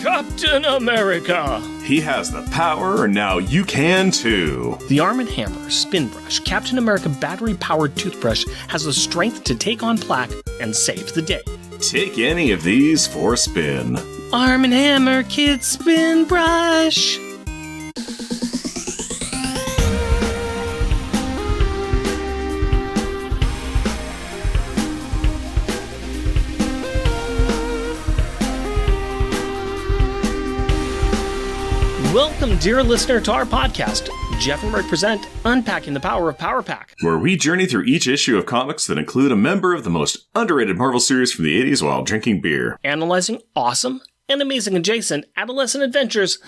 Captain America! He has the power, and now you can too. The Arm & Hammer Spin Brush Captain America battery-powered toothbrush has the strength to take on plaque and save the day. Take any of these for a spin. Arm & Hammer Kid Spin Brush! Welcome, dear listener, to our podcast. Jeff and Rick present Unpacking the Power of Power Pack, where we journey through each issue of comics that include a member of the most underrated Marvel series from the 80s while drinking beer. Analyzing awesome and amazing adjacent adolescent adventures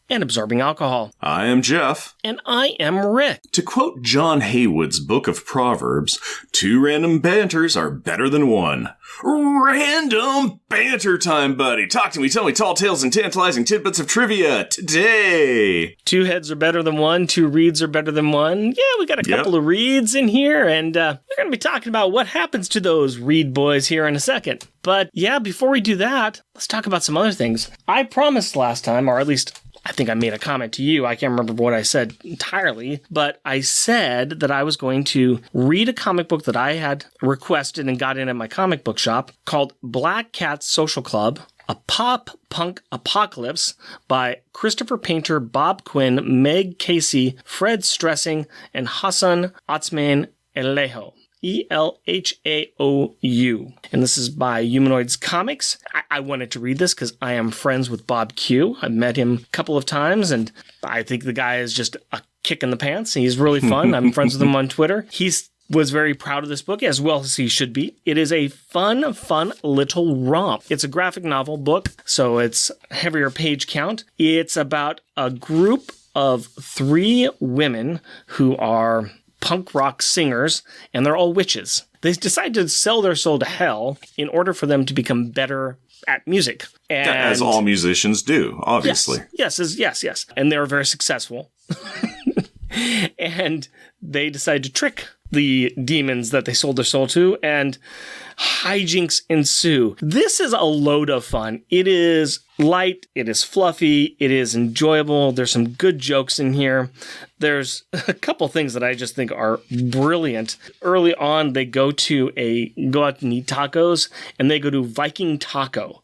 and absorbing alcohol. I am Jeff. And I am Rick. To quote John Haywood's Book of Proverbs, 2 random banters are better than 1. Random banter time, buddy. Talk to me, tell me tall tales and tantalizing tidbits of trivia today. 2 heads are better than 1, 2 reads are better than 1. Yeah, we got a couple of reads in here, and we're going to be talking about what happens to those read boys here in a second. But yeah, before we do that, let's talk about some other things. I promised last time, or at least I think I made a comment to you. I can't remember what I said entirely, but I said that I was going to read a comic book that I had requested and got in at my comic book shop called Black Cat Social Club, A Pop-Punk Apocalypse by Christopher Painter, Bob Quinn, Meg Casey, Fred Stressing, and Hassan Otsman Alejo. Elhaou. And this is by Humanoids Comics. I wanted to read this because I am friends with Bob Q. I've met him a couple of times, and I think the guy is just a kick in the pants. He's really fun. I'm friends with him on Twitter. He's was very proud of this book, as well as he should be. It is a fun little romp. It's a graphic novel book, so it's heavier page count. It's about a group of 3 women who are punk rock singers, and they're all witches. They decide to sell their soul to hell in order for them to become better at music. And as all musicians do, obviously. Yes. And they're very successful. And they decide to trick the demons that they sold their soul to, and hijinks ensue. This is a load of fun. It is light, it is fluffy, it is enjoyable. There's some good jokes in here. There's a couple things that I just think are brilliant. Early on, they go out to eat tacos, and they go to Viking Taco.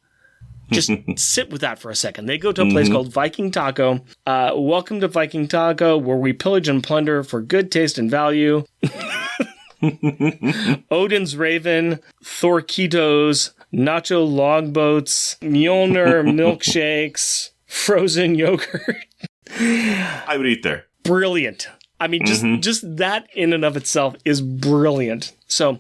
Just sit with that for a second. They go to a place called Viking Taco. Welcome to Viking Taco, where we pillage and plunder for good taste and value. Odin's Raven, Thorquitos, Nacho Logboats, Mjolnir Milkshakes, frozen yogurt. I would eat there. Brilliant. I mean, just that in and of itself is brilliant. So,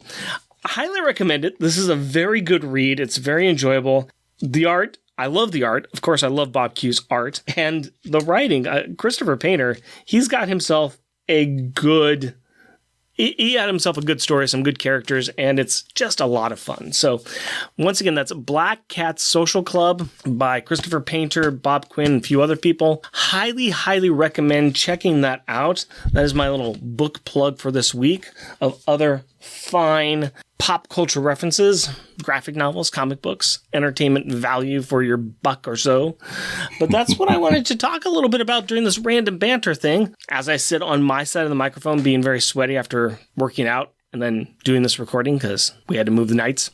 I highly recommend it. This is a very good read. It's very enjoyable. The art, I love the art. Of course, I love Bob Q's art. And the writing, Christopher Painter, he's got himself a good... He had himself a good story, some good characters, and it's just a lot of fun. So, once again, that's Black Cat Social Club by Christopher Painter, Bob Quinn, and a few other people. Highly recommend checking that out. That is my little book plug for this week of other fine pop culture references, graphic novels, comic books, entertainment value for your buck or so. But that's what I wanted to talk a little bit about during this random banter thing. As I sit on my side of the microphone, being very sweaty after working out and then doing this recording because we had to move the nights.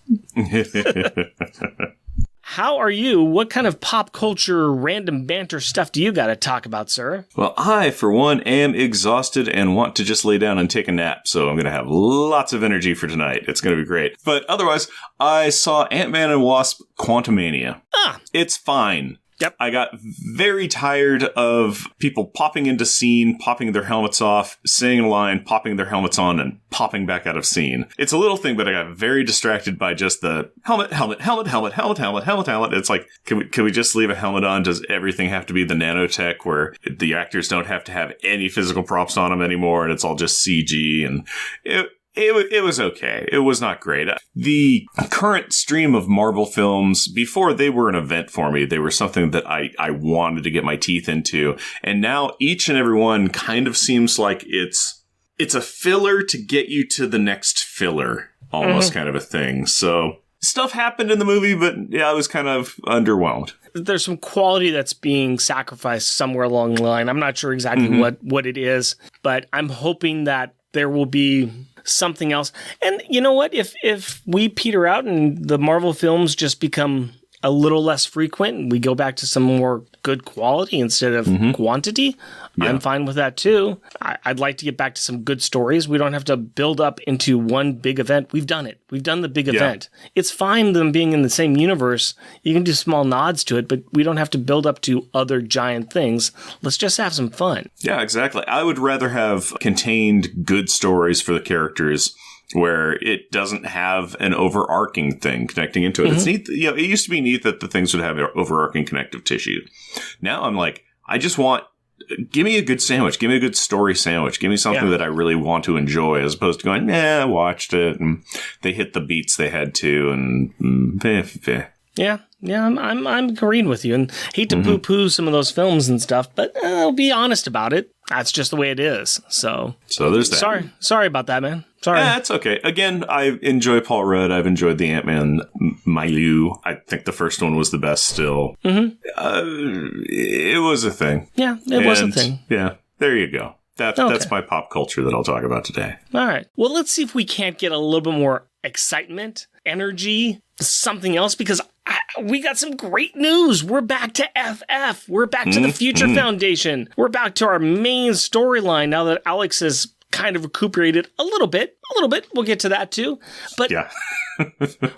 How are you? What kind of pop culture random banter stuff do you got to talk about, sir? Well, I, for one, am exhausted and want to just lay down and take a nap, so I'm going to have lots of energy for tonight. It's going to be great. But otherwise, I saw Ant-Man and Wasp: Quantumania. It's fine. Yep. I got very tired of people popping into scene, popping their helmets off, saying a line, popping their helmets on, and popping back out of scene. It's a little thing, but I got very distracted by just the helmet. It's like, can we just leave a helmet on? Does everything have to be the nanotech where the actors don't have to have any physical props on them anymore, and it's all just CG? And It was okay. It was not great. The current stream of Marvel films, before they were an event for me, they were something that I wanted to get my teeth into. And now each and every one kind of seems like it's a filler to get you to the next filler, almost kind of a thing. So stuff happened in the movie, but yeah, I was kind of underwhelmed. there's some quality that's being sacrificed somewhere along the line. I'm not sure exactly what it is, but I'm hoping that there will be something else. And you know what? If we peter out and the Marvel films just become a little less frequent and we go back to some more good quality instead of quantity, I'm fine with that too. I'd like to get back to some good stories. We don't have to build up into one big event. We've done it. We've done the big event. It's fine them being in the same universe. You can do small nods to it, but we don't have to build up to other giant things. Let's just have some fun. Yeah, exactly. I would rather have contained good stories for the characters where it doesn't have an overarching thing connecting into it. It's neat. You know, it used to be neat that the things would have overarching connective tissue. Now I'm like, I just want, give me a good sandwich. Give me a good story sandwich. Give me something that I really want to enjoy, as opposed to going, I watched it and they hit the beats they had to and Yeah, I'm agreeing with you, and hate to poo-poo some of those films and stuff, but I'll be honest about it. That's just the way it is. So there's that. Sorry about that, man. Sorry. Yeah, that's okay. Again, I enjoy Paul Rudd. I've enjoyed the Ant-Man milieu. I think the first one was the best still. It was a thing. Yeah, it was a thing. Yeah, there you go. That's my pop culture that I'll talk about today. All right. Well, let's see if we can't get a little bit more excitement, energy, something else, because we got some great news. We're back to FF. We're back to the Future Foundation. We're back to our main storyline now that Alex has kind of recuperated a little bit. We'll get to that too. But yeah.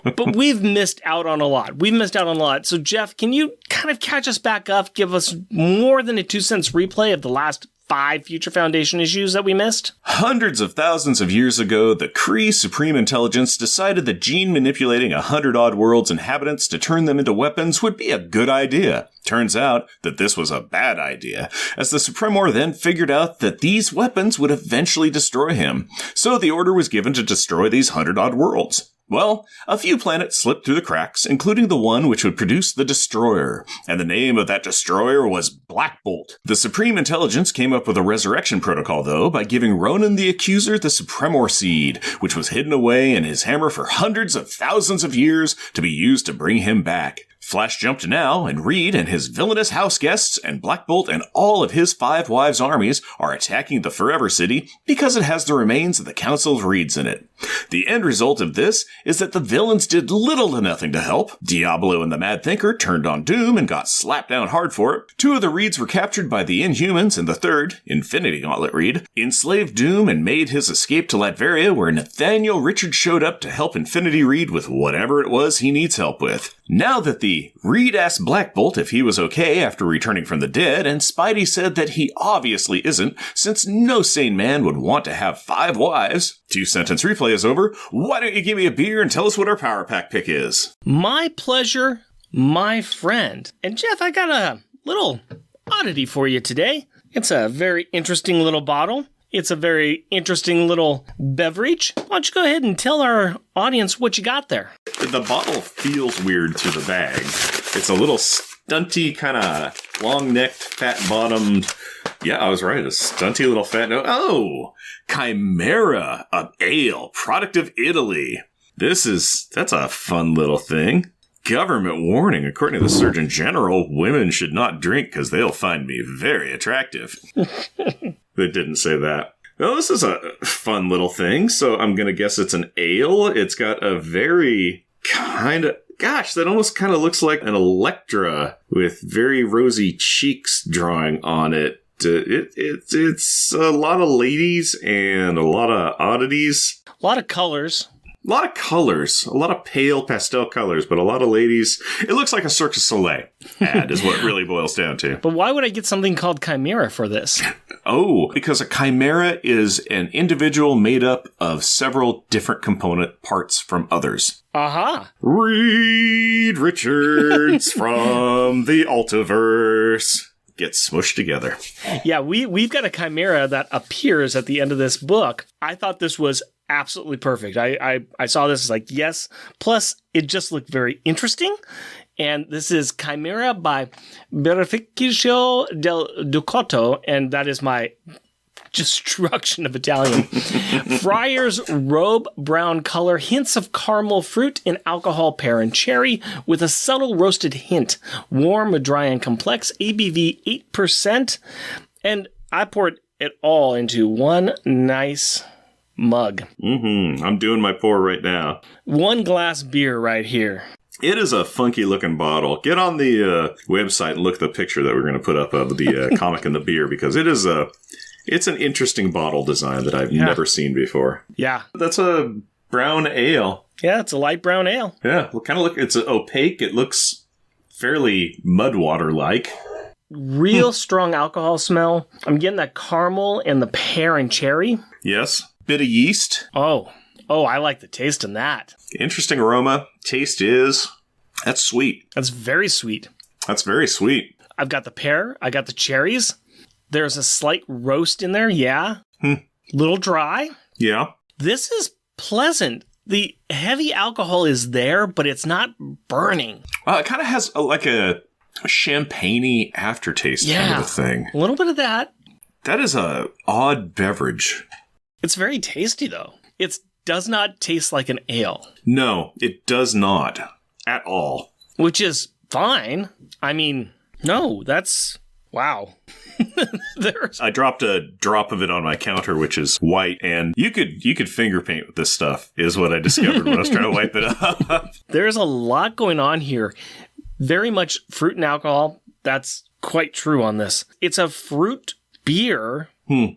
but we've missed out on a lot. So Jeff, can you kind of catch us back up, give us more than a 2 cents replay of the last 5 Future Foundation issues that we missed? Hundreds of thousands of years ago, the Kree Supreme Intelligence decided that gene manipulating 100-odd worlds' inhabitants to turn them into weapons would be a good idea. Turns out that this was a bad idea, as the Supremor then figured out that these weapons would eventually destroy him. So the order was given to destroy these 100-odd worlds. Well, a few planets slipped through the cracks, including the one which would produce the Destroyer, and the name of that Destroyer was Black Bolt. The Supreme Intelligence came up with a resurrection protocol, though, by giving Ronan the Accuser the Supremor Seed, which was hidden away in his hammer for hundreds of thousands of years to be used to bring him back. Flash jumped now, and Reed and his villainous house guests and Black Bolt and all of his 5 wives' armies are attacking the Forever City because it has the remains of the Council of Reeds in it. The end result of this is that the villains did little to nothing to help. Diablo and the Mad Thinker turned on Doom and got slapped down hard for it. 2 of the Reeds were captured by the Inhumans, and the third, Infinity Gauntlet Reed, enslaved Doom and made his escape to Latveria, where Nathaniel Richards showed up to help Infinity Reed with whatever it was he needs help with. Now that the Reed asked Black Bolt if he was okay after returning from the dead, and Spidey said that he obviously isn't, since no sane man would want to have 5 wives. 2-sentence replay is over. Why don't you give me a beer and tell us what our Power Pack pick is? My pleasure, my friend. And Jeff, I got a little oddity for you today. It's a very interesting little bottle. It's a very interesting little beverage. Why don't you go ahead and tell our audience what you got there? The bottle feels weird through the bag. It's a little stunty, kind of long-necked, fat-bottomed. Yeah, I was right. A stunty little fat note. Oh, Chimera, a ale, product of Italy. That's a fun little thing. Government warning. According to the Surgeon General, women should not drink because they'll find me very attractive. They didn't say that. Well, this is a fun little thing, so I'm going to guess it's an ale. It's got a very kind of... Gosh, that almost kind of looks like an Electra with very rosy cheeks drawing on it. It's a lot of ladies and a lot of oddities. A lot of colors. A lot of colors. A lot of pale pastel colors, but a lot of ladies. It looks like a Cirque du Soleil ad is what it really boils down to. But why would I get something called Chimera for this? Oh, because a chimera is an individual made up of several different component parts from others. Aha. Reed Richards from the Altiverse gets smushed together. Yeah, we've got a chimera that appears at the end of this book. I thought this was absolutely perfect. I saw this like, yes. Plus, it just looked very interesting. And this is Chimera by Beneficio del Ducato, and that is my Destruction of Italian. Friar's robe brown color, hints of caramel, fruit and alcohol, pear and cherry, with a subtle roasted hint. Warm, dry, and complex. ABV 8%. And I poured it all into one nice mug. I'm doing my pour right now. One glass beer right here. It is a funky looking bottle. Get on the website and look at the picture that we're going to put up of the comic and the beer, because it's an interesting bottle design that I've never seen before. Yeah. That's a brown ale. Yeah, it's a light brown ale. Yeah, it's opaque. It looks fairly Mudwater-like. Real strong alcohol smell. I'm getting that caramel and the pear and cherry. Yes. Bit of yeast. Oh, I like the taste in that. Interesting aroma. Taste that's sweet. That's very sweet. That's very sweet. I've got the pear. I got the cherries. There's a slight roast in there. Yeah. Little dry. Yeah. This is pleasant. The heavy alcohol is there, but it's not burning. It kind of has a champagne-y aftertaste kind of a thing. A little bit of that. That is a odd beverage. It's very tasty, though. It does not taste like an ale. No, it does not. At all. Which is fine. I mean, no, that's... Wow. I dropped a drop of it on my counter, which is white, and you could finger paint with this stuff, is what I discovered when I was trying to wipe it up. There's a lot going on here. Very much fruit and alcohol. That's quite true on this. It's a fruit beer.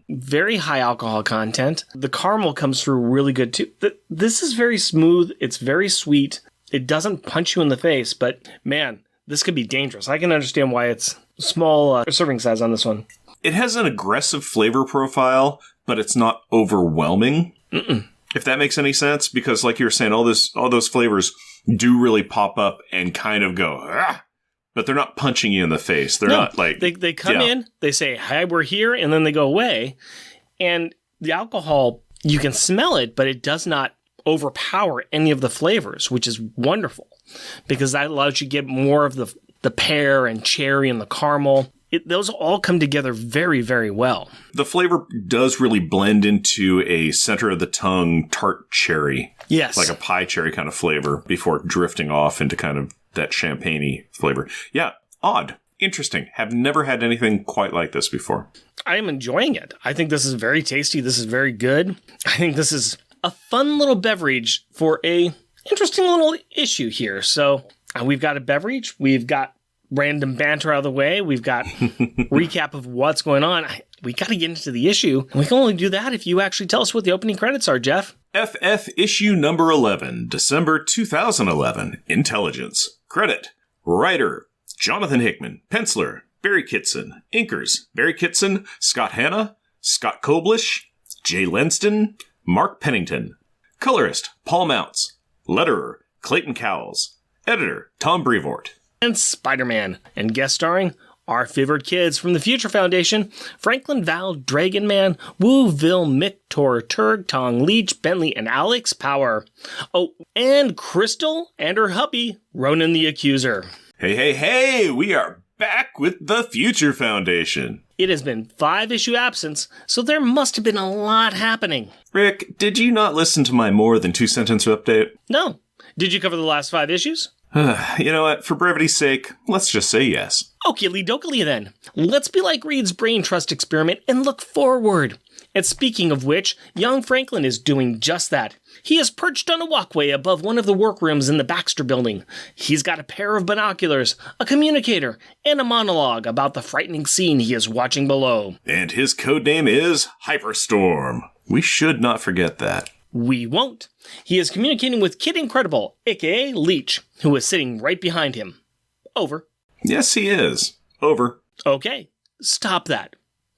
Very high alcohol content. The caramel comes through really good too. This is very smooth. It's very sweet. It doesn't punch you in the face, but man, this could be dangerous. I can understand why it's small serving size on this one. It has an aggressive flavor profile, but it's not overwhelming. If that makes any sense, because like you were saying, all those flavors do really pop up and kind of go, ah! But they're not punching you in the face. They're not like... They come in, they say, hi, we're here, and then they go away. And the alcohol, you can smell it, but it does not overpower any of the flavors, which is wonderful. Because that allows you to get more of the pear and cherry and the caramel. Those all come together very, very well. The flavor does really blend into a center-of-the-tongue tart cherry. Yes. Like a pie cherry kind of flavor before drifting off into kind of that champagne-y flavor. Yeah, odd. Interesting. Have never had anything quite like this before. I am enjoying it. I think this is very tasty. This is very good. I think this is a fun little beverage for a interesting little issue here. So we've got a beverage. We've got random banter out of the way. We've got recap of what's going on. We got to get into the issue. And we can only do that if you actually tell us what the opening credits are, Jeff. FF issue number 11, December 2011. Intelligence. Credit. Writer, Jonathan Hickman. Penciler, Barry Kitson. Inkers, Barry Kitson, Scott Hanna, Scott Koblish, Jay Lenston, Mark Pennington. Colorist, Paul Mounts. Letterer, Clayton Cowles. Editor, Tom Brevoort. And Spider-Man. And guest starring our favorite kids from the Future Foundation: Franklin, Val, Dragon Man, Wu, Vil, Mick, Tor, Turg, Tong, Leech, Bentley, and Alex Power. Oh, and Crystal and her hubby, Ronan the Accuser. Hey, we are back with the Future Foundation. It has been 5-issue absence, so there must have been a lot happening. Rick, did you not listen to my more than 2-sentence update? No. Did you cover the last 5 issues? You know what? For brevity's sake, let's just say yes. Okie dokie then. Let's be like Reed's brain trust experiment and look forward. And speaking of which, young Franklin is doing just that. He is perched on a walkway above one of the workrooms in the Baxter building. He's got a pair of binoculars, a communicator, and a monologue about the frightening scene he is watching below. And his codename is Hyperstorm. We should not forget that. We won't. He is communicating with Kid Incredible, aka Leech, who is sitting right behind him. Over. Yes, he is. Over. Okay. Stop that.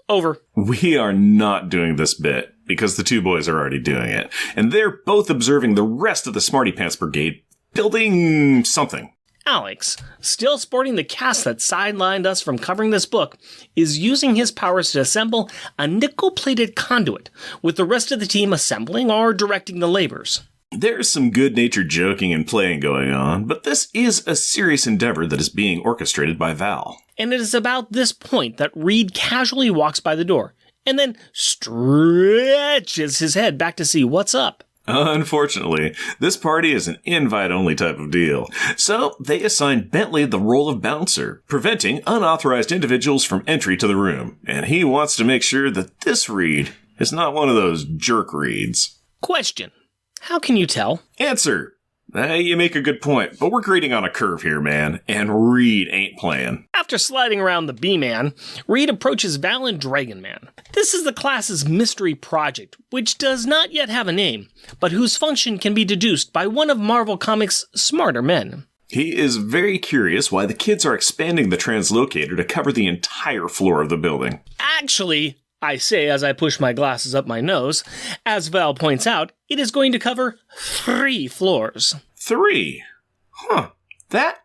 Over. We are not doing this bit, because the two boys are already doing it. And they're both observing the rest of the Smarty Pants Brigade building something. Alex, still sporting the cast that sidelined us from covering this book, is using his powers to assemble a nickel-plated conduit, with the rest of the team assembling or directing the labors. There's some good-natured joking and playing going on, but this is a serious endeavor that is being orchestrated by Val. And it is about this point that Reed casually walks by the door, and then stretches his head back to see what's up. Unfortunately, this party is an invite-only type of deal, so they assign Bentley the role of bouncer, preventing unauthorized individuals from entry to the room, and he wants to make sure that this read is not one of those jerk reads. Question. How can you tell? Answer. You make a good point, but we're grading on a curve here, man, and Reed ain't playing. After sliding around the B-Man, Reed approaches Val and Dragon Man. This is the class's mystery project, which does not yet have a name, but whose function can be deduced by one of Marvel Comics' smarter men. He is very curious why the kids are expanding the translocator to cover the entire floor of the building. Actually, I say as I push my glasses up my nose, as Val points out, it is going to cover 3 floors. 3? Huh. That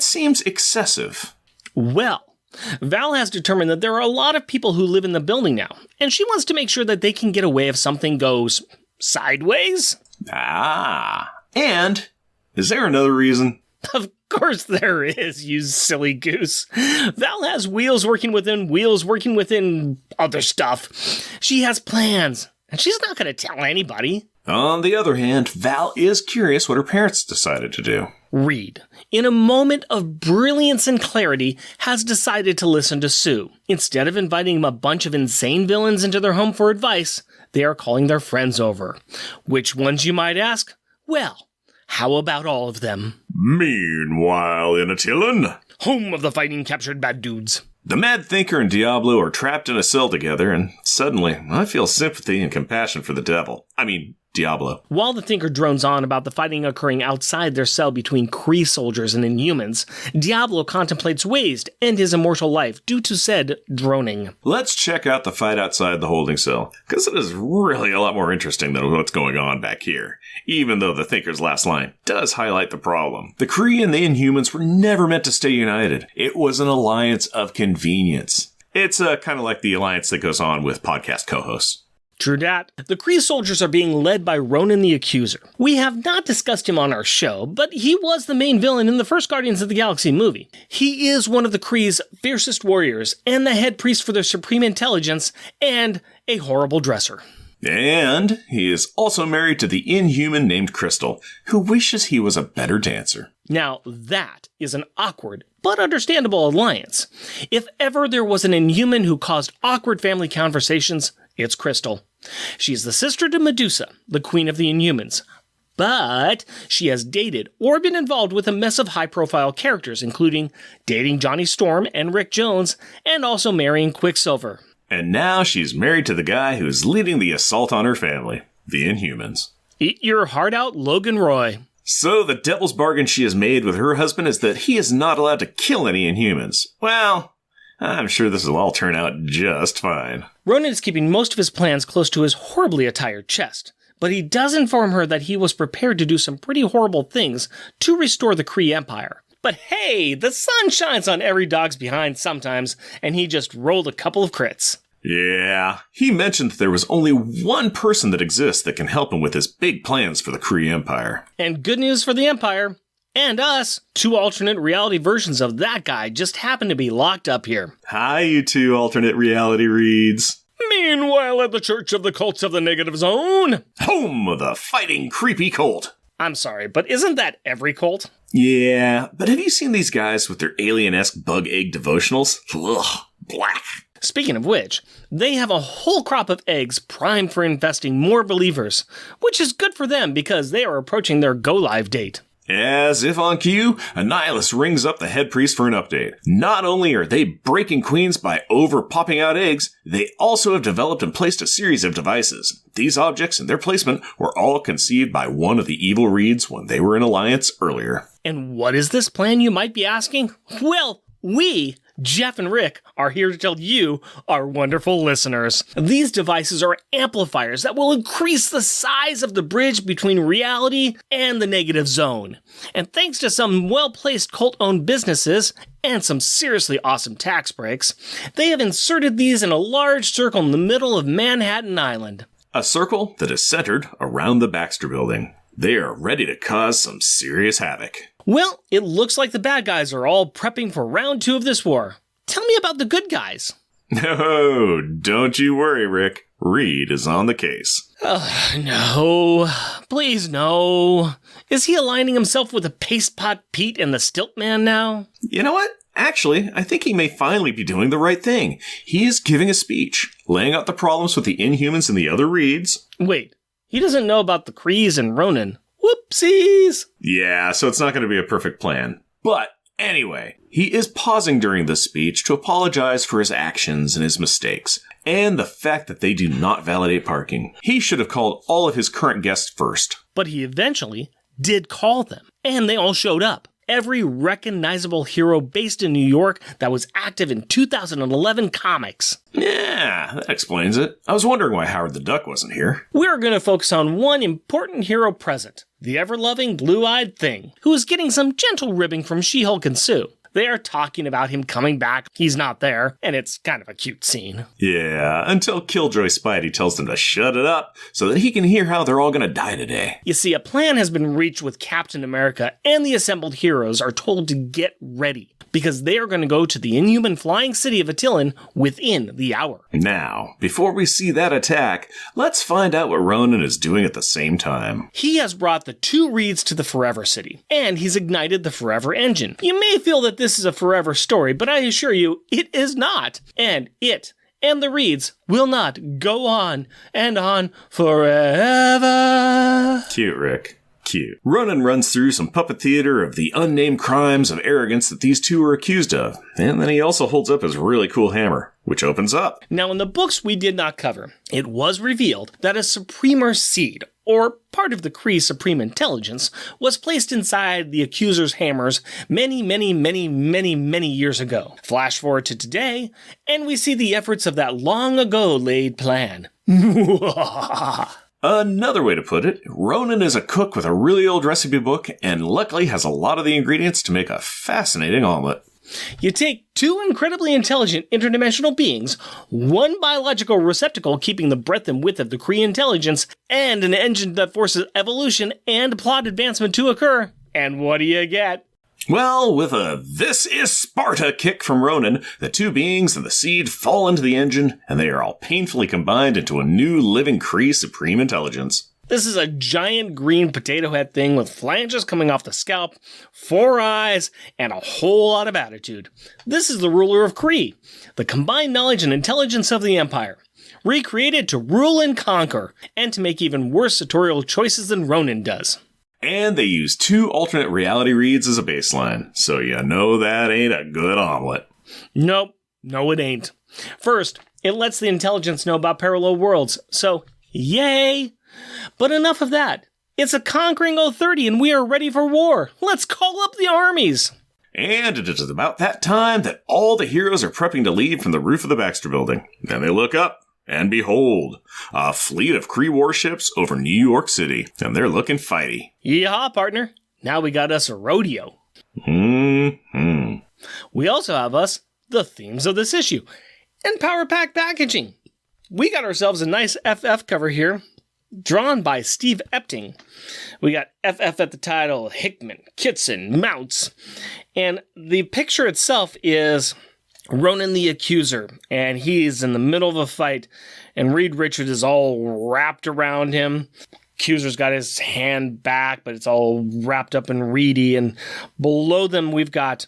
seems excessive. Well, Val has determined that there are a lot of people who live in the building now, and she wants to make sure that they can get away if something goes sideways. And is there another reason? Of course there is, you silly goose. Val has wheels working within other stuff. She has plans, and she's not going to tell anybody. On the other hand, Val is curious what her parents decided to do. Reed, in a moment of brilliance and clarity, has decided to listen to Sue. Instead of inviting a bunch of insane villains into their home for advice, they are calling their friends over. Which ones, you might ask? Well, how about all of them? Meanwhile, in Attilan, home of the fighting captured bad dudes, the Mad Thinker and Diablo are trapped in a cell together, and suddenly I feel sympathy and compassion for the devil. Diablo. While the Thinker drones on about the fighting occurring outside their cell between Kree soldiers and Inhumans, Diablo contemplates ways to end his immortal life due to said droning. Let's check out the fight outside the holding cell, because it is really a lot more interesting than what's going on back here, even though the Thinker's last line does highlight the problem. The Kree and the Inhumans were never meant to stay united. It was an alliance of convenience. It's kind of like the alliance that goes on with podcast co-hosts. True dat. The Kree soldiers are being led by Ronan the Accuser. We have not discussed him on our show, but he was the main villain in the first Guardians of the Galaxy movie. He is one of the Kree's fiercest warriors, and the head priest for their supreme intelligence, and a horrible dresser. And he is also married to the Inhuman named Crystal, who wishes he was a better dancer. Now, that is an awkward but understandable alliance. If ever there was an Inhuman who caused awkward family conversations, it's Crystal. She's the sister to Medusa, the queen of the Inhumans. But she has dated or been involved with a mess of high-profile characters, including dating Johnny Storm and Rick Jones, and also marrying Quicksilver. And now she's married to the guy who's leading the assault on her family, the Inhumans. Eat your heart out, Logan Roy. So the devil's bargain she has made with her husband is that he is not allowed to kill any Inhumans. Well, I'm sure this will all turn out just fine. Ronan is keeping most of his plans close to his horribly attired chest, but he does inform her that he was prepared to do some pretty horrible things to restore the Kree Empire. But hey, the sun shines on every dog's behind sometimes, and he just rolled a couple of crits. Yeah, he mentioned that there was only one person that exists that can help him with his big plans for the Kree Empire. And good news for the Empire. And us. 2 alternate reality versions of that guy just happen to be locked up here. Hi, you 2 alternate reality reads. Meanwhile, at the Church of the Cults of the Negative Zone, home of the fighting creepy cult. I'm sorry, but isn't that every cult? Yeah, but have you seen these guys with their alien-esque bug egg devotionals? Ugh, black. Speaking of which, they have a whole crop of eggs primed for infesting more believers, which is good for them because they are approaching their go-live date. As if on cue, Annihilus rings up the head priest for an update. Not only are they breaking queens by over-popping out eggs, they also have developed and placed a series of devices. These objects and their placement were all conceived by one of the evil Reeds when they were in alliance earlier. And what is this plan, you might be asking? Well, we, Jeff and Rick, are here to tell you, our wonderful listeners. These devices are amplifiers that will increase the size of the bridge between reality and the negative zone. And thanks to some well-placed cult-owned businesses and some seriously awesome tax breaks, they have inserted these in a large circle in the middle of Manhattan Island. A circle that is centered around the Baxter Building. They are ready to cause some serious havoc. Well, it looks like the bad guys are all prepping for round 2 of this war. Tell me about the good guys. No, don't you worry, Rick. Reed is on the case. No. Please, no. Is he aligning himself with the Paste Pot Pete and the Stilt Man now? You know what? Actually, I think he may finally be doing the right thing. He is giving a speech, laying out the problems with the Inhumans and the other Reeds. Wait, he doesn't know about the Krees and Ronan. Whoopsies! Yeah, so it's not going to be a perfect plan. But anyway, he is pausing during this speech to apologize for his actions and his mistakes, and the fact that they do not validate parking. He should have called all of his current guests first. But he eventually did call them, and they all showed up. Every recognizable hero based in New York that was active in 2011 comics. Yeah, that explains it. I was wondering why Howard the Duck wasn't here. We're going to focus on one important hero present, the ever-loving blue-eyed Thing, who is getting some gentle ribbing from She-Hulk and Sue. They are talking about him coming back. He's not there, and it's kind of a cute scene. Yeah, until Killjoy Spidey tells them to shut it up so that he can hear how they're all going to die today. You see, a plan has been reached with Captain America, and the assembled heroes are told to get ready, because they are going to go to the Inhuman flying city of Attilan within the hour. Now, before we see that attack, let's find out what Ronan is doing at the same time. He has brought the two Reeds to the Forever City, and he's ignited the Forever Engine. You may feel that this is a forever story, but I assure you, it is not. And it and the Reeds will not go on and on forever. Cute, Rick. Cute. Ronan runs through some puppet theater of the unnamed crimes of arrogance that these two are accused of, and then he also holds up his really cool hammer, which opens up. Now, in the books we did not cover, it was revealed that a Supremer seed, or part of the Kree Supreme Intelligence, was placed inside the accuser's hammers many years ago. Flash forward to today, and we see the efforts of that long ago laid plan. Another way to put it, Ronan is a cook with a really old recipe book and luckily has a lot of the ingredients to make a fascinating omelet. You take two incredibly intelligent interdimensional beings, one biological receptacle keeping the breadth and width of the Kree intelligence, and an engine that forces evolution and plot advancement to occur. And what do you get? Well, with a "This is Sparta" kick from Ronan, the two beings and the seed fall into the engine, and they are all painfully combined into a new living Kree Supreme Intelligence. This is a giant green potato head thing with flanges coming off the scalp, 4 eyes, and a whole lot of attitude. This is the ruler of Kree, the combined knowledge and intelligence of the Empire, recreated to rule and conquer, and to make even worse sartorial choices than Ronan does. And they use 2 alternate reality reads as a baseline, so you know that ain't a good omelet. Nope, no it ain't. First, it lets the intelligence know about parallel worlds, so yay! But enough of that. It's a conquering 030 and we are ready for war. Let's call up the armies. And it is about that time that all the heroes are prepping to leave from the roof of the Baxter Building. Then they look up, and behold, a fleet of Kree warships over New York City, and they're looking fighty. Yeehaw, partner. Now we got us a rodeo. Mm-hmm. We also have us the themes of this issue and Power Pack packaging. We got ourselves a nice FF cover here, drawn by Steve Epting. We got FF at the title, Hickman, Kitson, Mounts. And the picture itself is Ronan the Accuser, and he's in the middle of a fight, and Reed Richards is all wrapped around him. Accuser's got his hand back, but it's all wrapped up in Reedy, and below them we've got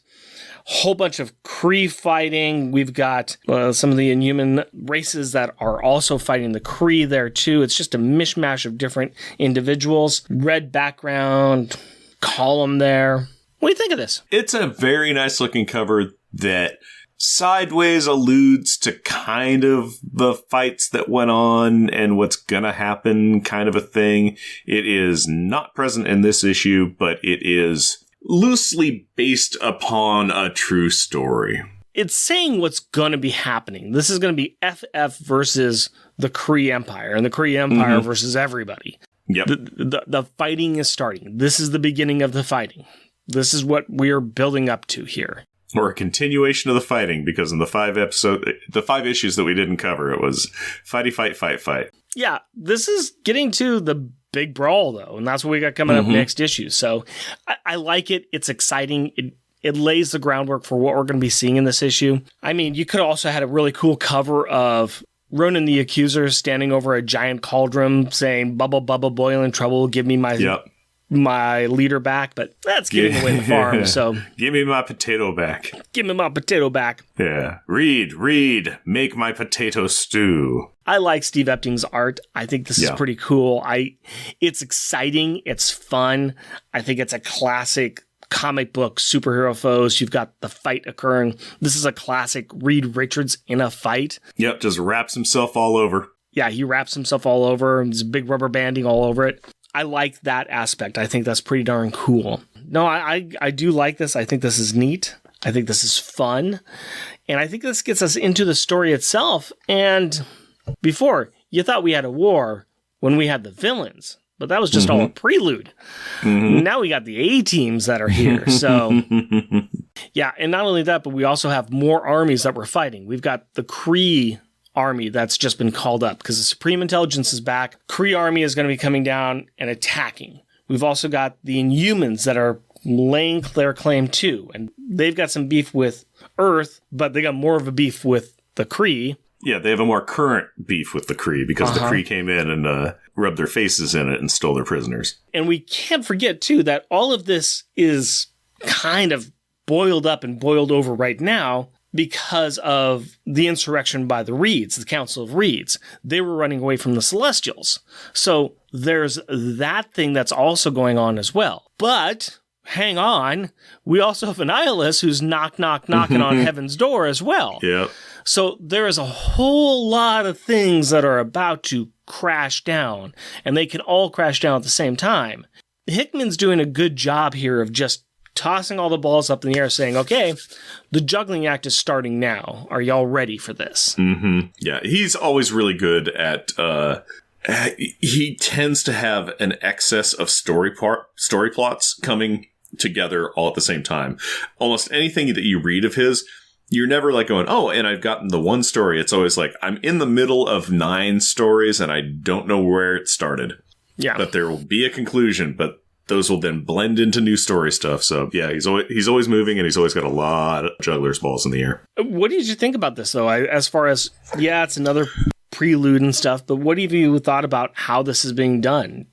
whole bunch of Kree fighting. We've got some of the Inhuman races that are also fighting the Kree there too. It's just a mishmash of different individuals. Red background, column there. What do you think of this? It's a very nice looking cover that sideways alludes to kind of the fights that went on and what's gonna happen kind of a thing. It is not present in this issue, but it is loosely based upon a true story. It's saying what's going to be happening. This is going to be FF versus the Kree Empire, and the Kree Empire versus everybody. Yep. The fighting is starting. This is the beginning of the fighting. This is what we're building up to here. Or a continuation of the fighting, because in the 5 issues that we didn't cover, it was fighty, fight. Yeah, this is getting to the big brawl, though, and that's what we got coming up next issue. So I like it. It's exciting. It lays the groundwork for what we're going to be seeing in this issue. I mean, you could also had a really cool cover of Ronan the Accuser standing over a giant cauldron saying, "Bubble, bubble, boiling trouble, give me my leader back," but that's giving away the farm, so... Give me my potato back. Give me my potato back. Yeah. Read, make my potato stew. I like Steve Epting's art. I think this is pretty cool. It's exciting. It's fun. I think it's a classic comic book superhero foes. You've got the fight occurring. This is a classic Reed Richards in a fight. Yep, just wraps himself all over. Yeah, he wraps himself all over. There's big rubber banding all over it. I like that aspect. I think that's pretty darn cool. No, I do like this. I think this is neat. I think this is fun. And I think this gets us into the story itself. And before, you thought we had a war when we had the villains, but that was just all a prelude. Now we got the A-teams that are here. So, yeah, and not only that, but we also have more armies that we're fighting. We've got the Kree army that's just been called up because the Supreme Intelligence is back. Kree army is going to be coming down and attacking. We've also got the Inhumans that are laying their claim too, and they've got some beef with Earth, but they got more of a beef with the Kree. Yeah, they have a more current beef with the Kree because the Kree came in and rubbed their faces in it and stole their prisoners. And we can't forget too that all of this is kind of boiled up and boiled over right now because of the insurrection by the Reeds, the Council of Reeds. They were running away from the Celestials. So there's that thing that's also going on as well. But hang on, we also have Annihilus who's knocking on heaven's door as well. Yep. So there is a whole lot of things that are about to crash down, and they can all crash down at the same time. Hickman's doing a good job here of just tossing all the balls up in the air saying, okay, the juggling act is starting now. Are y'all ready for this? Yeah, he's always really good at... he tends to have an excess of story plots coming together all at the same time. Almost anything that you read of his, you're never like going, oh, and I've gotten the one story. It's always like, I'm in the middle of 9 stories and I don't know where it started. Yeah. But there will be a conclusion, but those will then blend into new story stuff. So yeah, he's always moving, and he's always got a lot of juggler's balls in the air. What did you think about this, though? As far as, yeah, it's another prelude and stuff, but what have you thought about how this is being done?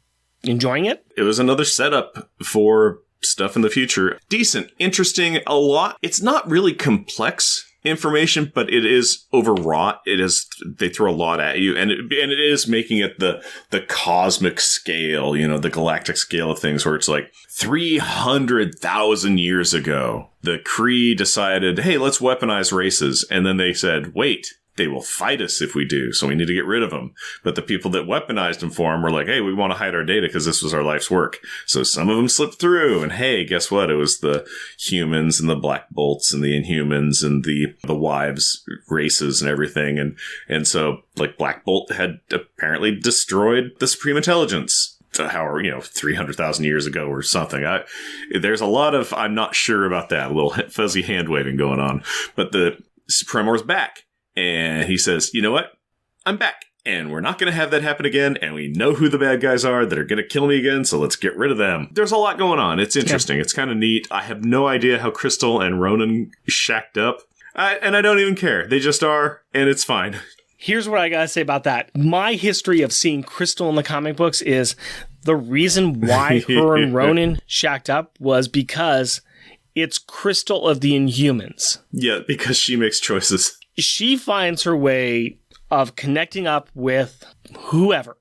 Enjoying it? It was another setup for stuff in the future. Decent, interesting, a lot. It's not really complex information, but it is overwrought. They throw a lot at you, and it is making it the cosmic scale, the galactic scale of things, where it's like 300,000 years ago, the Kree decided, hey, let's weaponize races. And then they said, wait, they will fight us if we do, so we need to get rid of them. But the people that weaponized them for them were like, hey, we want to hide our data because this was our life's work. So some of them slipped through, and hey, guess what? It was the humans and the Black Bolts and the Inhumans and the wives races and everything. And so, like, Black Bolt had apparently destroyed the Supreme Intelligence. However, 300,000 years ago or something. There's a lot of, I'm not sure about that, a little fuzzy hand waving going on. But the Supremor's back. And he says, you know what? I'm back. And we're not going to have that happen again. And we know who the bad guys are that are going to kill me again. So let's get rid of them. There's a lot going on. It's interesting. It's kind of neat. I have no idea how Crystal and Ronan shacked up. And I don't even care. They just are. And it's fine. Here's what I got to say about that. My history of seeing Crystal in the comic books is the reason why her and Ronan shacked up was because it's Crystal of the Inhumans. Yeah, because she makes choices. She finds her way of connecting up with whoever.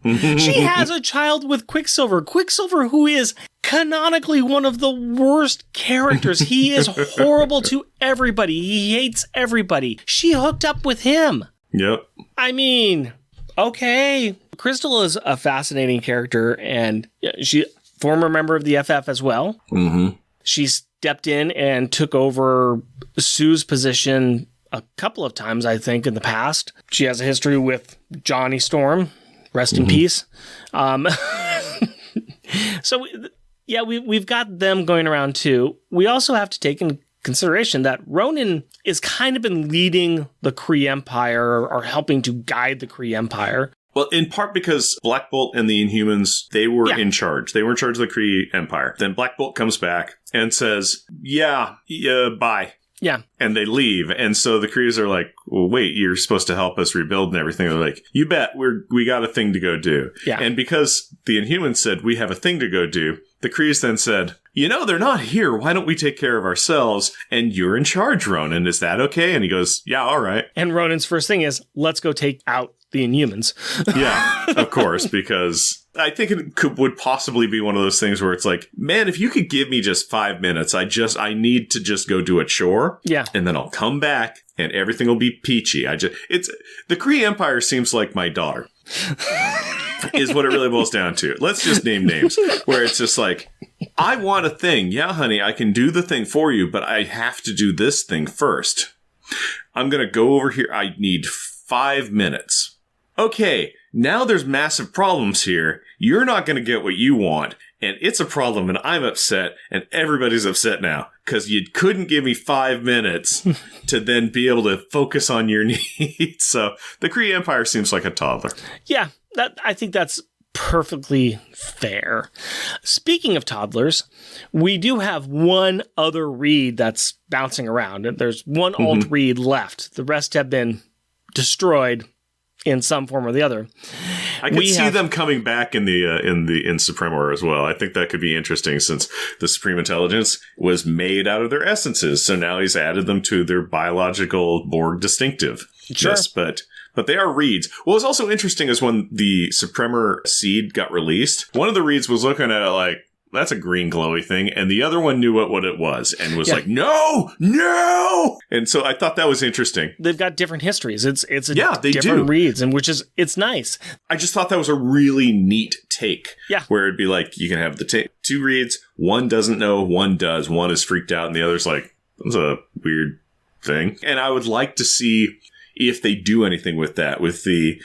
She has a child with Quicksilver. Quicksilver, who is canonically one of the worst characters. He is horrible to everybody. He hates everybody. She hooked up with him. Yep. I mean, okay. Crystal is a fascinating character, and she former member of the FF as well. She stepped in and took over Sue's position a couple of times, I think, in the past. She has a history with Johnny Storm. Rest in peace. So, yeah, we've got them going around, too. We also have to take into consideration that Ronan is kind of been leading the Kree Empire or helping to guide the Kree Empire. Well, in part because Black Bolt and the Inhumans, they were in charge. They were in charge of the Kree Empire. Then Black Bolt comes back and says, bye. Yeah. And they leave. And so the Krees are like, well, wait, you're supposed to help us rebuild and everything. They're like, you bet, we got a thing to go do. Yeah. And because the Inhumans said, we have a thing to go do, the Krees then said, they're not here. Why don't we take care of ourselves? And you're in charge, Ronan. Is that okay? And he goes, yeah, all right. And Ronan's first thing is, let's go take out the Inhumans. Yeah, of course, because I think it would possibly be one of those things where it's like, man, if you could give me just 5 minutes, I need to just go do a chore. Yeah. And then I'll come back and everything will be peachy. The Kree Empire seems like my daughter. Is what it really boils down to. Let's just name names. Where it's just like, I want a thing. Yeah, honey, I can do the thing for you, but I have to do this thing first. I'm going to go over here. I need 5 minutes. Okay, now there's massive problems here. You're not going to get what you want, and it's a problem, and I'm upset, and everybody's upset now, because you couldn't give me 5 minutes to then be able to focus on your needs. So the Kree Empire seems like a toddler. Yeah, I think that's perfectly fair. Speaking of toddlers, we do have one other read that's bouncing around. There's one alt read left. The rest have been destroyed in some form or the other. I could see them coming back in Supremor as well. I think that could be interesting since the Supreme Intelligence was made out of their essences. So now he's added them to their biological Borg distinctive. Sure. Yes, but they are reads. What was also interesting is when the Supremor seed got released, one of the reads was looking at it like, that's a green glowy thing. And the other one knew what it was and was like, no. And so I thought that was interesting. They've got different histories. It's they different do. reads, and it's nice. I just thought that was a really neat take. Yeah. Where it'd be like, you can have the two reads. One doesn't know, one does. One is freaked out and the other's like, that's a weird thing. And I would like to see if they do anything with that, with the,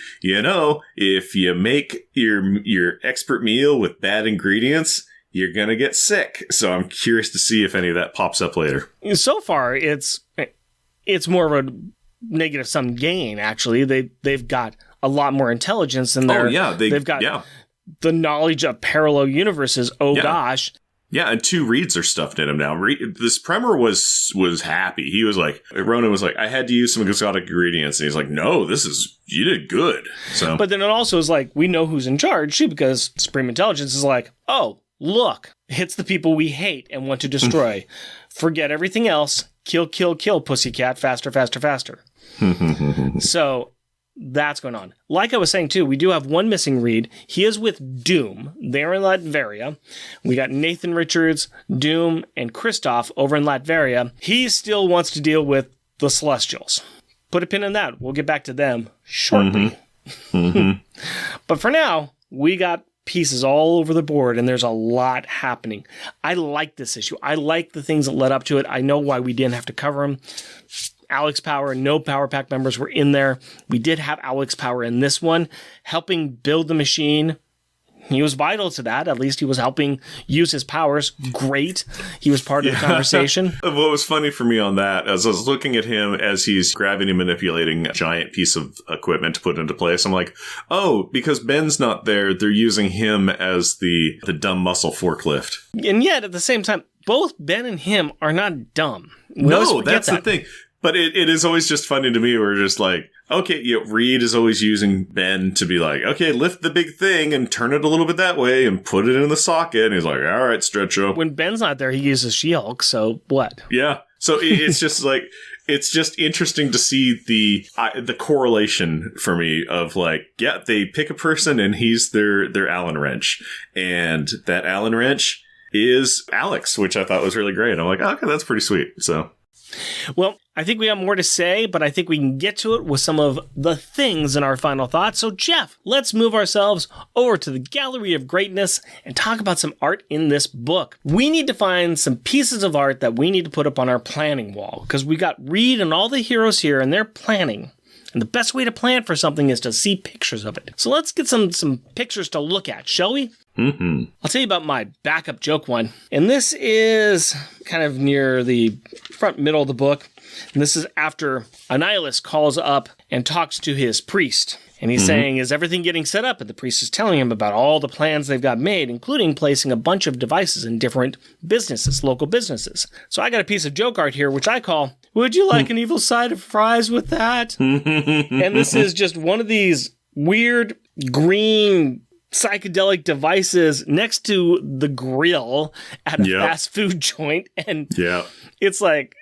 if you make your expert meal with bad ingredients, you're going to get sick. So I'm curious to see if any of that pops up later. So far, it's more of a negative sum gain, actually. They've got a lot more intelligence than they've got the knowledge of parallel universes. Gosh. Yeah, and 2 reads are stuffed in him now. This Premer was happy. He was like, Ronan was like, I had to use some exotic ingredients. And he's like, no, you did good. So, but then it also is like, we know who's in charge too, because Supreme Intelligence is like, oh, look, it's the people we hate and want to destroy. Forget everything else. Kill, pussycat, faster, faster, faster. So that's going on. Like I was saying, too, we do have one missing read. He is with Doom. They're in Latveria. We got Nathan Richards, Doom, and Christoph over in Latveria. He still wants to deal with the Celestials. Put a pin in that. We'll get back to them shortly. But for now, we got pieces all over the board, and there's a lot happening. I like this issue. I like the things that led up to it. I know why we didn't have to cover them. Alex Power, no Power Pack members were in there. We did have Alex Power in this one, helping build the machine. He was vital to that. At least he was helping use his powers. Great. He was part of the conversation. What was funny for me on that, as I was looking at him as he's grabbing and manipulating a giant piece of equipment to put into place, I'm like, oh, because Ben's not there, they're using him as the dumb muscle forklift. And yet, at the same time, both Ben and him are not dumb. No, that's the thing. But it is always just funny to me. We're just like, okay, Reed is always using Ben to be like, okay, lift the big thing and turn it a little bit that way and put it in the socket. And he's like, all right, stretch up. When Ben's not there, he uses She-Hulk. So what? Yeah. So it's just like, it's just interesting to see the correlation for me of like, yeah, they pick a person and he's their Allen wrench. And that Allen wrench is Alex, which I thought was really great. I'm like, oh, okay, that's pretty sweet. So. Well, I think we have more to say, but I think we can get to it with some of the things in our final thoughts. So, Jeff, let's move ourselves over to the Gallery of Greatness and talk about some art in this book. We need to find some pieces of art that we need to put up on our planning wall, because we got Reed and all the heroes here, and they're planning. And the best way to plan for something is to see pictures of it. So let's get some pictures to look at, shall we? Mm-hmm. I'll tell you about my backup joke one. And this is kind of near the front middle of the book. And this is after a nihilist calls up and talks to his priest. And he's saying, is everything getting set up? And the priest is telling him about all the plans they've got made, including placing a bunch of devices in different businesses, local businesses. So I got a piece of joke art here, which I call, would you like an evil side of fries with that? And this is just one of these weird green psychedelic devices next to the grill at a fast food joint. And it's like,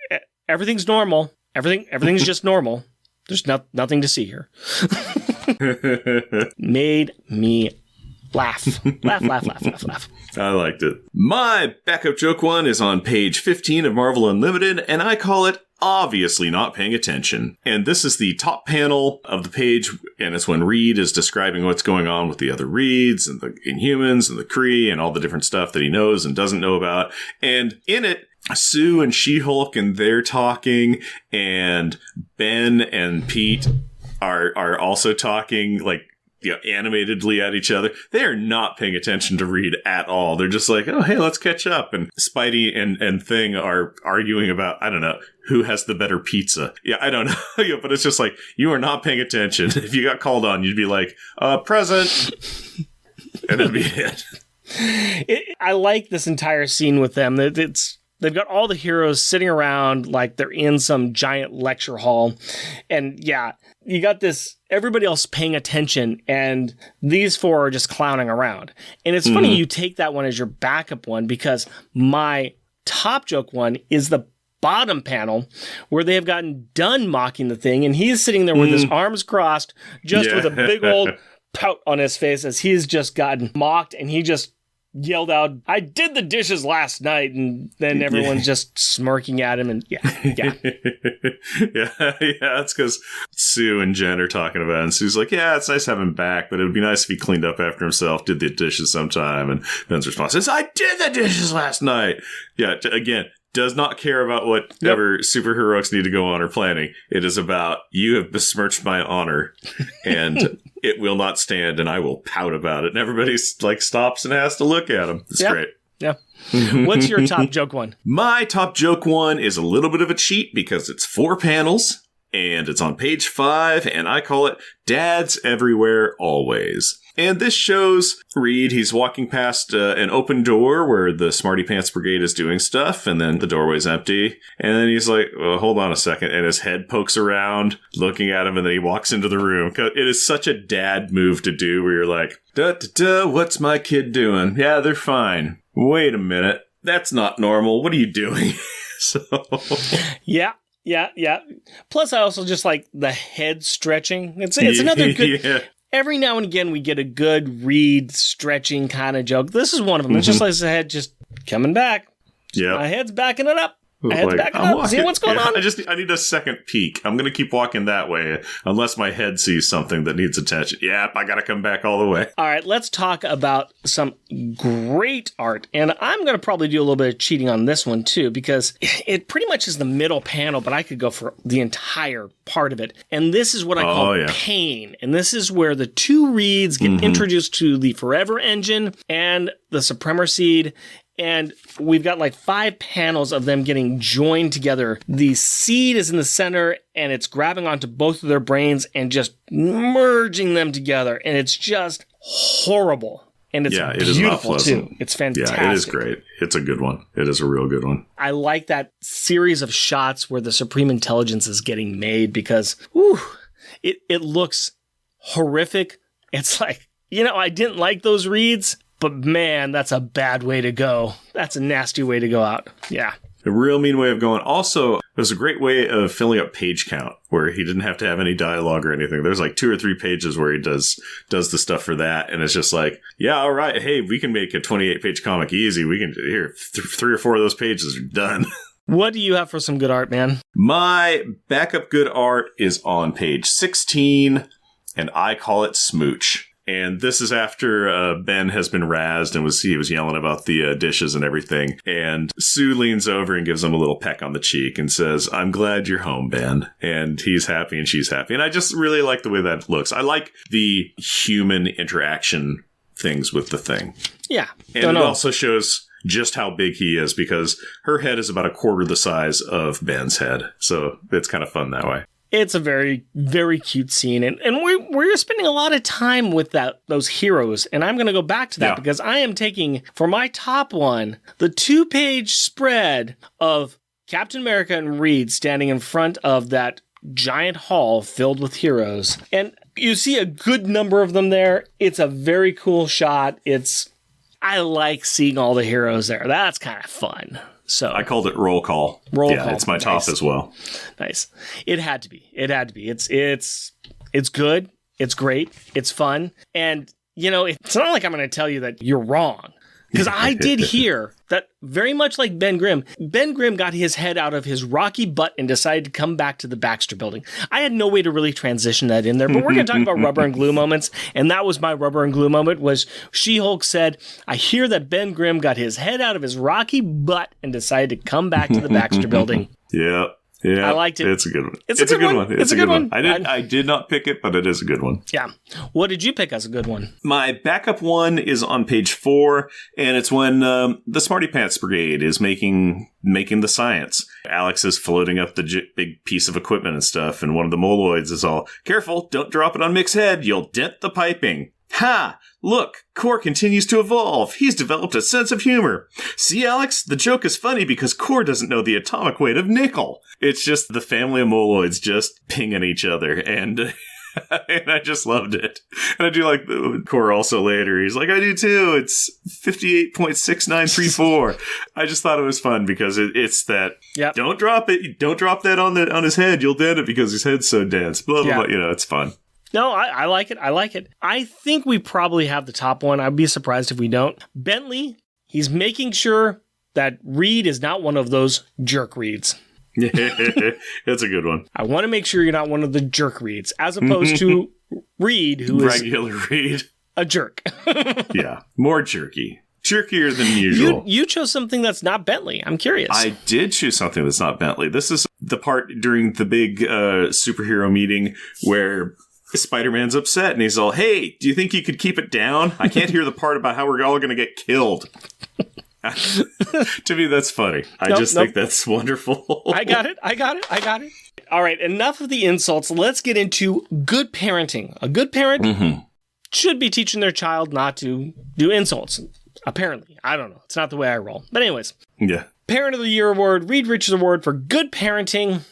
everything's normal. Everything's just normal. There's nothing to see here. Made me laugh. Laugh. I liked it. My backup joke one is on page 15 of Marvel Unlimited, and I call it Obviously Not Paying Attention. And this is the top panel of the page, and it's when Reed is describing what's going on with the other Reeds and the Inhumans and the Kree and all the different stuff that he knows and doesn't know about. And in it, Sue and She-Hulk, and they're talking, and Ben and Pete are also talking, like, animatedly at each other. They are not paying attention to Reed at all. They're just like, oh, hey, let's catch up. And Spidey and Thing are arguing about, I don't know, who has the better pizza. Yeah, I don't know. But it's just like, you are not paying attention. If you got called on, you'd be like, present. And that'd be it. I like this entire scene with them. They've got all the heroes sitting around like they're in some giant lecture hall. And yeah, you got this, everybody else paying attention, and these four are just clowning around. And it's funny you take that one as your backup one, because my top joke one is the bottom panel where they have gotten done mocking the Thing, and he's sitting there with his arms crossed, just with a big old pout on his face as he's just gotten mocked, and he just yelled out, I did the dishes last night, and then everyone's just smirking at him, and that's because Sue and Jen are talking about it, and Sue's like, yeah, it's nice to have him back, but it would be nice if he cleaned up after himself, did the dishes sometime, and Ben's response is, I did the dishes last night. Yeah, again, does not care about whatever superheroics need to go on or planning. It is about, you have besmirched my honor, and it will not stand, and I will pout about it. And everybody like stops and has to look at him. It's great. Yeah. What's your top joke one? My top joke one is a little bit of a cheat because it's 4 panels, and it's on page 5, and I call it Dads Everywhere Always. And this shows Reed, he's walking past an open door where the Smarty Pants Brigade is doing stuff, and then the doorway's empty. And then he's like, well, hold on a second. And his head pokes around, looking at him, and then he walks into the room. It is such a dad move to do where you're like, what's my kid doing? Yeah, they're fine. Wait a minute. That's not normal. What are you doing? Yeah. Plus, I also just like the head stretching. It's another good... Yeah. Every now and again, we get a good Reed stretching kind of joke. This is one of them. It's just like his head just coming back. Yeah. My head's backing it up. See what's going on? I need a second peek. I'm going to keep walking that way unless my head sees something that needs attention. Yep, I got to come back all the way. All right, let's talk about some great art. And I'm going to probably do a little bit of cheating on this one too, because it pretty much is the middle panel, but I could go for the entire part of it. And this is what I call pain. And this is where the 2 Reeds get introduced to the Forever Engine and the Supremor Seed. And we've got like 5 panels of them getting joined together. The seed is in the center, and it's grabbing onto both of their brains and just merging them together. And it's just horrible. And it's beautiful, too. It's fantastic. Yeah, it is great. It's a good one. It is a real good one. I like that series of shots where the Supreme Intelligence is getting made because it looks horrific. It's like, I didn't like those Reeds. But man, that's a bad way to go. That's a nasty way to go out. Yeah. A real mean way of going. Also, it was a great way of filling up page count where he didn't have to have any dialogue or anything. There's like 2 or 3 pages where he does the stuff for that. And it's just like, yeah, all right. Hey, we can make a 28-page comic easy. We can, here, 3 or 4 of those pages are done. What do you have for some good art, man? My backup good art is on page 16, and I call it Smooch. And this is after Ben has been razzed and he was yelling about the dishes and everything. And Sue leans over and gives him a little peck on the cheek and says, I'm glad you're home, Ben. And he's happy and she's happy. And I just really like the way that looks. I like the human interaction things with the thing. Yeah. And it also shows just how big he is, because her head is about a quarter the size of Ben's head. So it's kind of fun that way. It's a very, very cute scene. And we're spending a lot of time with those heroes. And I'm going to go back to that because I am taking, for my top one, the 2-page spread of Captain America and Reed standing in front of that giant hall filled with heroes. And you see a good number of them there. It's a very cool shot. I like seeing all the heroes there. That's kind of fun. So I called it roll call. Roll call. Yeah, it's my top as well. Nice. It had to be. It's good. It's great. It's fun. And, it's not like I'm going to tell you that you're wrong. Because I did hear that very much like Ben Grimm got his head out of his rocky butt and decided to come back to the Baxter building. I had no way to really transition that in there, but we're going to talk about rubber and glue moments. And that was my rubber and glue moment, was She-Hulk said, I hear that Ben Grimm got his head out of his rocky butt and decided to come back to the Baxter building. Yeah. Yeah, I liked it. It's a good one. It's a good one. It's a good one. I did not pick it, but it is a good one. Yeah. What did you pick as a good one? My backup one is on page 4, and it's when the Smarty Pants Brigade is making the science. Alex is floating up the big piece of equipment and stuff, and one of the moloids is all, careful, don't drop it on Mick's head, you'll dent the piping. Ha! Look, Core continues to evolve. He's developed a sense of humor. See, Alex? The joke is funny because Core doesn't know the atomic weight of nickel. It's just the family of moloids just pinging each other, and I just loved it. And I do like Core also later. He's like, I do too. It's 58.6934. I just thought it was fun because it's that, don't drop it. Don't drop that on his head. You'll dent it because his head's so dense. Blah, blah, blah. It's fun. No, I like it. I like it. I think we probably have the top one. I'd be surprised if we don't. Bentley, he's making sure that Reed is not one of those jerk Reeds. That's a good one. I want to make sure you're not one of the jerk Reeds, as opposed to Reed, who is regular Reed, a jerk. Yeah, more jerky. Jerkier than usual. You chose something that's not Bentley. I'm curious. I did choose something that's not Bentley. This is the part during the big superhero meeting where Spider-Man's upset and he's all, hey, do you think you could keep it down? I can't hear the part about how we're all going to get killed. To me, that's funny. I think that's wonderful. I got it. All right, enough of the insults. Let's get into good parenting. A good parent should be teaching their child not to do insults. Apparently. I don't know. It's not the way I roll. But anyways. Yeah. Parent of the Year Award, Reed Richards Award for good parenting.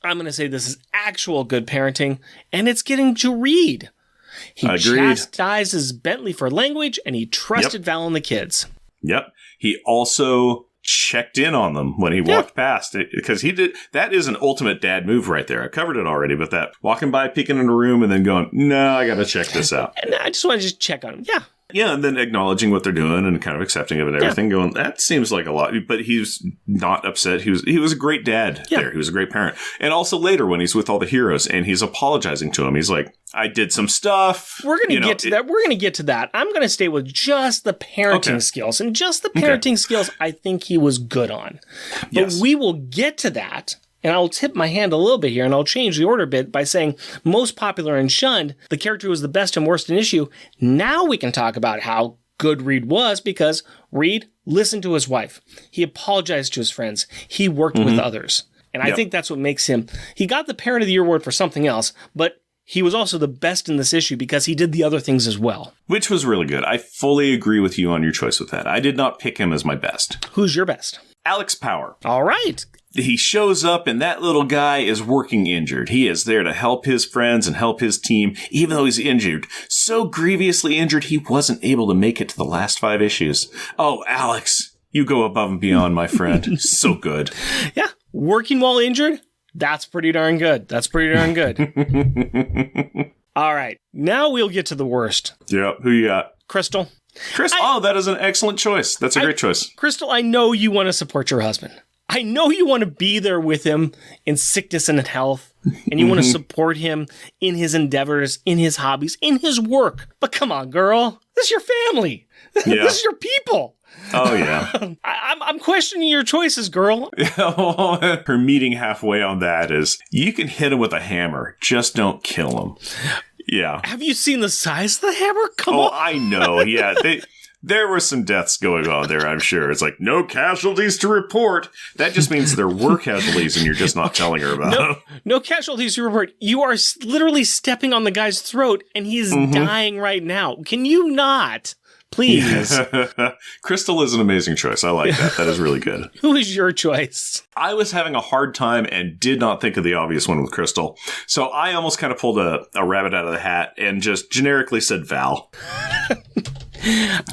I'm going to say this is actual good parenting, and it's getting to Reed. He chastises Bentley for language, and he trusted Val and the kids. Yep. He also checked in on them when he walked past it, because he did. That is an ultimate dad move right there. I covered it already, but that walking by, peeking in a room, and then going, no, I got to check this out. And I just want to check on him. Yeah. Yeah, and then acknowledging what they're doing and kind of accepting of it and everything, going, that seems like a lot. But he's not upset. He was a great dad there. He was a great parent. And also later when he's with all the heroes and he's apologizing to him, he's like, I did some stuff. We're going to get to that. We're going to get to that. I'm going to stay with just the parenting skills. And just the parenting skills I think he was good on. But we will get to that. And I'll tip my hand a little bit here, and I'll change the order a bit by saying most popular and shunned, the character who was the best and worst in issue. Now we can talk about how good Reed was, because Reed listened to his wife. He apologized to his friends. He worked with others. And I think that's what makes him... He got the Parent of the Year award for something else, but he was also the best in this issue because he did the other things as well. Which was really good. I fully agree with you on your choice with that. I did not pick him as my best. Who's your best? Alex Power. All right. He shows up and that little guy is working injured. He is there to help his friends and help his team, even though he's injured. So grievously injured, he wasn't able to make it to the last 5 issues. Oh, Alex, you go above and beyond, my friend. So good. Yeah. Working while injured? That's pretty darn good. All right. Now we'll get to the worst. Yep. Who you got? Crystal. That is an excellent choice. That's a great choice. Crystal, I know you want to support your husband. I know you want to be there with him in sickness and in health, and you want to support him in his endeavors, in his hobbies, in his work. But come on, girl. This is your family. Yeah. This is your people. Oh, yeah. I'm questioning your choices, girl. Her meeting halfway on that is, you can hit him with a hammer, just don't kill him. Yeah. Have you seen the size of the hammer? Come on. Oh, I know. Yeah. There were some deaths going on there, I'm sure. It's like, no casualties to report. That just means there were casualties and you're just not telling her about them. No casualties to report. You are literally stepping on the guy's throat and he's dying right now. Can you not? Please. Crystal is an amazing choice. I like that. That is really good. Who is your choice? I was having a hard time and did not think of the obvious one with Crystal. So I almost kind of pulled a rabbit out of the hat and just generically said Val.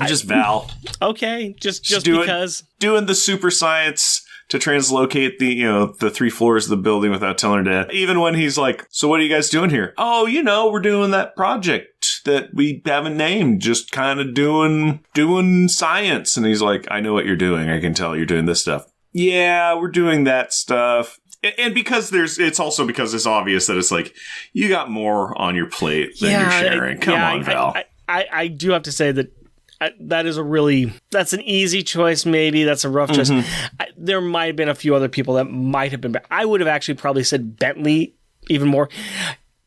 Just Val. Okay, just because. Doing the super science to translocate the 3 floors of the building without telling her to. Even when he's like, so what are you guys doing here? Oh, we're doing that project that we haven't named, just kind of doing science. And he's like, I know what you're doing. I can tell you're doing this stuff. Yeah, we're doing that stuff. And because it's also because it's obvious that it's like, you got more on your plate than you're sharing. Come on, Val. I do have to say that that's an easy choice, maybe. That's a rough choice. There might have been a few other people that might have been. I would have actually probably said Bentley even more.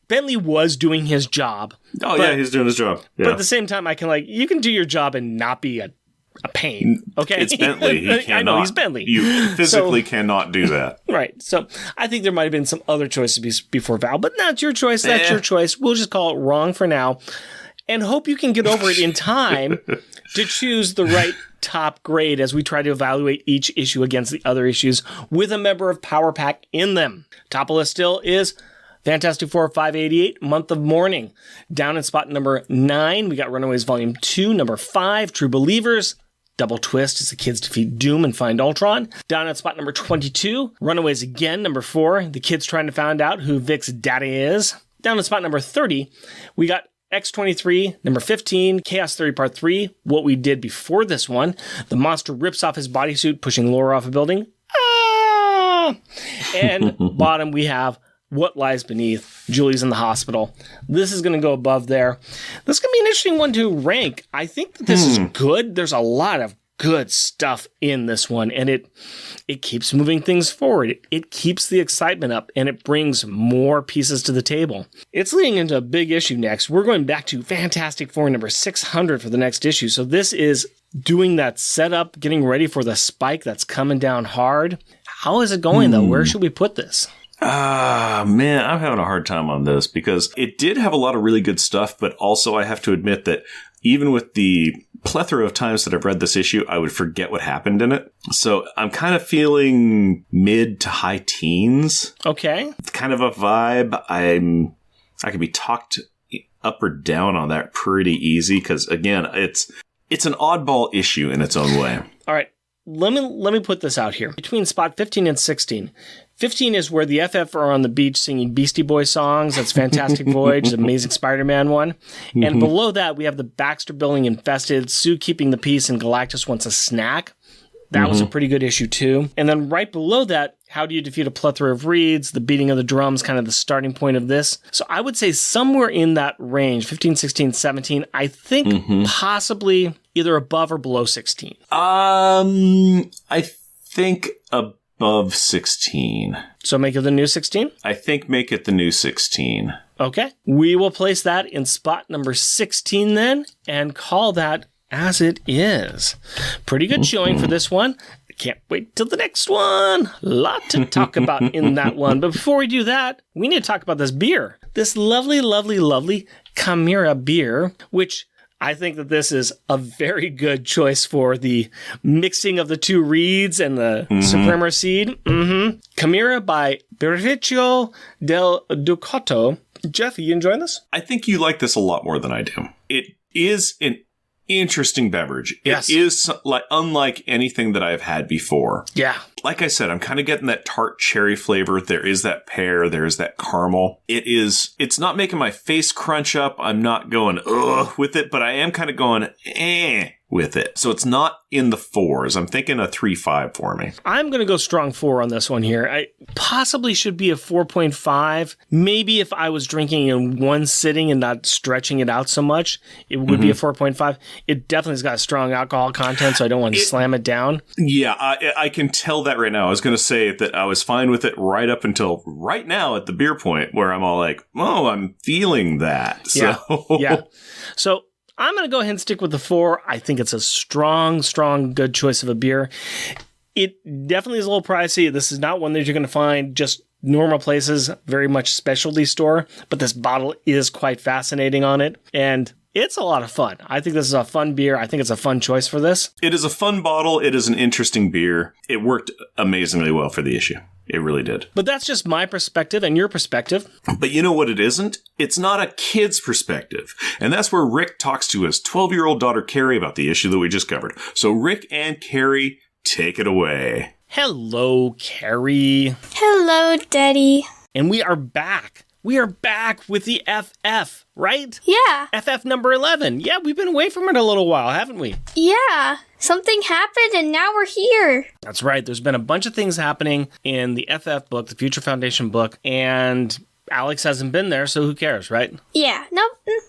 Bentley was doing his job. Oh, yeah, he's doing his job. Yeah. But at the same time, you can do your job and not be a pain. Okay? It's Bentley. He cannot. I know, he's Bentley. You physically cannot do that. Right. So I think there might have been some other choices before Val, but that's your choice. That's your choice. We'll just call it wrong for now. And hope you can get over it in time to choose the right top grade as we try to evaluate each issue against the other issues with a member of Power Pack in them. Top of the list still is Fantastic Four 588, Month of Mourning. Down in spot number 9, we got Runaways Volume 2. Number 5, True Believers. Double twist as the kids defeat Doom and find Ultron. Down at spot number 22, Runaways again. Number 4, the kids trying to find out who Vic's daddy is. Down at spot number 30, we got X-23, number 15, Chaos Theory Part 3, what we did before this one. The monster rips off his bodysuit, pushing Laura off a building. Ah! And bottom, we have What Lies Beneath. Julie's in the hospital. This is going to go above there. This is going to be an interesting one to rank. I think that this is good. There's a lot of good stuff in this one, and it keeps moving things forward. It keeps the excitement up, and it brings more pieces to the table. It's leading into a big issue next. We're going back to Fantastic Four number 600 for the next issue. So this is doing that setup, getting ready for the spike that's coming down hard. How is it going, though? Where should we put this? Man, I'm having a hard time on this because it did have a lot of really good stuff, but also I have to admit that even with the plethora of times that I've read this issue, I would forget what happened in it. So I'm kind of feeling mid to high teens. Okay. It's kind of a vibe. I can be talked up or down on that pretty easy because, again, it's an oddball issue in its own way. All right. Let me put this out here. Between spot 15 and 16. 15 is where the FF are on the beach singing Beastie Boys songs. That's Fantastic Voyage, Amazing Spider-Man one. And below that, we have the Baxter building infested, Sue keeping the peace, and Galactus wants a snack. That was a pretty good issue, too. And then right below that, how do you defeat a plethora of reeds? The beating of the drums, kind of the starting point of this. So I would say somewhere in that range, 15, 16, 17, I think possibly either above or below 16. I think above 16. So make it the new 16? I think make it the new 16. Okay. We will place that in spot number 16 then and call that as it is. Pretty good showing for this one. Can't wait till the next one. A lot to talk about in that one. But before we do that, we need to talk about this beer. This lovely, lovely, lovely Chimera beer, which I think that this is a very good choice for the mixing of the two reeds and the Suprema seed. Chimera by Beneficio del Ducato. Jeff, are you enjoying this? I think you like this a lot more than I do. It is an interesting beverage. Yes. It is unlike anything that I've had before. Yeah. Like I said, I'm kind of getting that tart cherry flavor. There is that pear. There is that caramel. It's not making my face crunch up. I'm not going, ugh, with it, but I am kind of going, eh. with it. So it's not in the 4s. I'm thinking a 3.5 for me. I'm going to go strong 4 on this one here. I possibly should be a 4.5. Maybe if I was drinking in one sitting and not stretching it out so much, it would be a 4.5. It definitely has got strong alcohol content, so I don't want to slam it down. Yeah, I can tell that right now. I was going to say that I was fine with it right up until right now at the beer point where I'm all like, oh, I'm feeling that. So. Yeah. So I'm going to go ahead and stick with the 4. I think it's a strong, good choice of a beer. It definitely is a little pricey. This is not one that you're going to find just normal places, very much specialty store, but this bottle is quite fascinating on it, and it's a lot of fun. I think this is a fun beer. I think it's a fun choice for this. It is a fun bottle. It is an interesting beer. It worked amazingly well for the issue. It really did. But that's just my perspective and your perspective. But you know what it isn't? It's not a kid's perspective. And that's where Rick talks to his 12-year-old daughter, Carrie, about the issue that we just covered. So Rick and Carrie, take it away. Hello, Carrie. Hello, Daddy. And we are back. We are back with the FF, right? Yeah. FF number 11. Yeah, we've been away from it a little while, haven't we? Yeah. Something happened and now we're here. That's right. There's been a bunch of things happening in the FF book, the Future Foundation book, and Alex hasn't been there, so who cares, right? Yeah. No,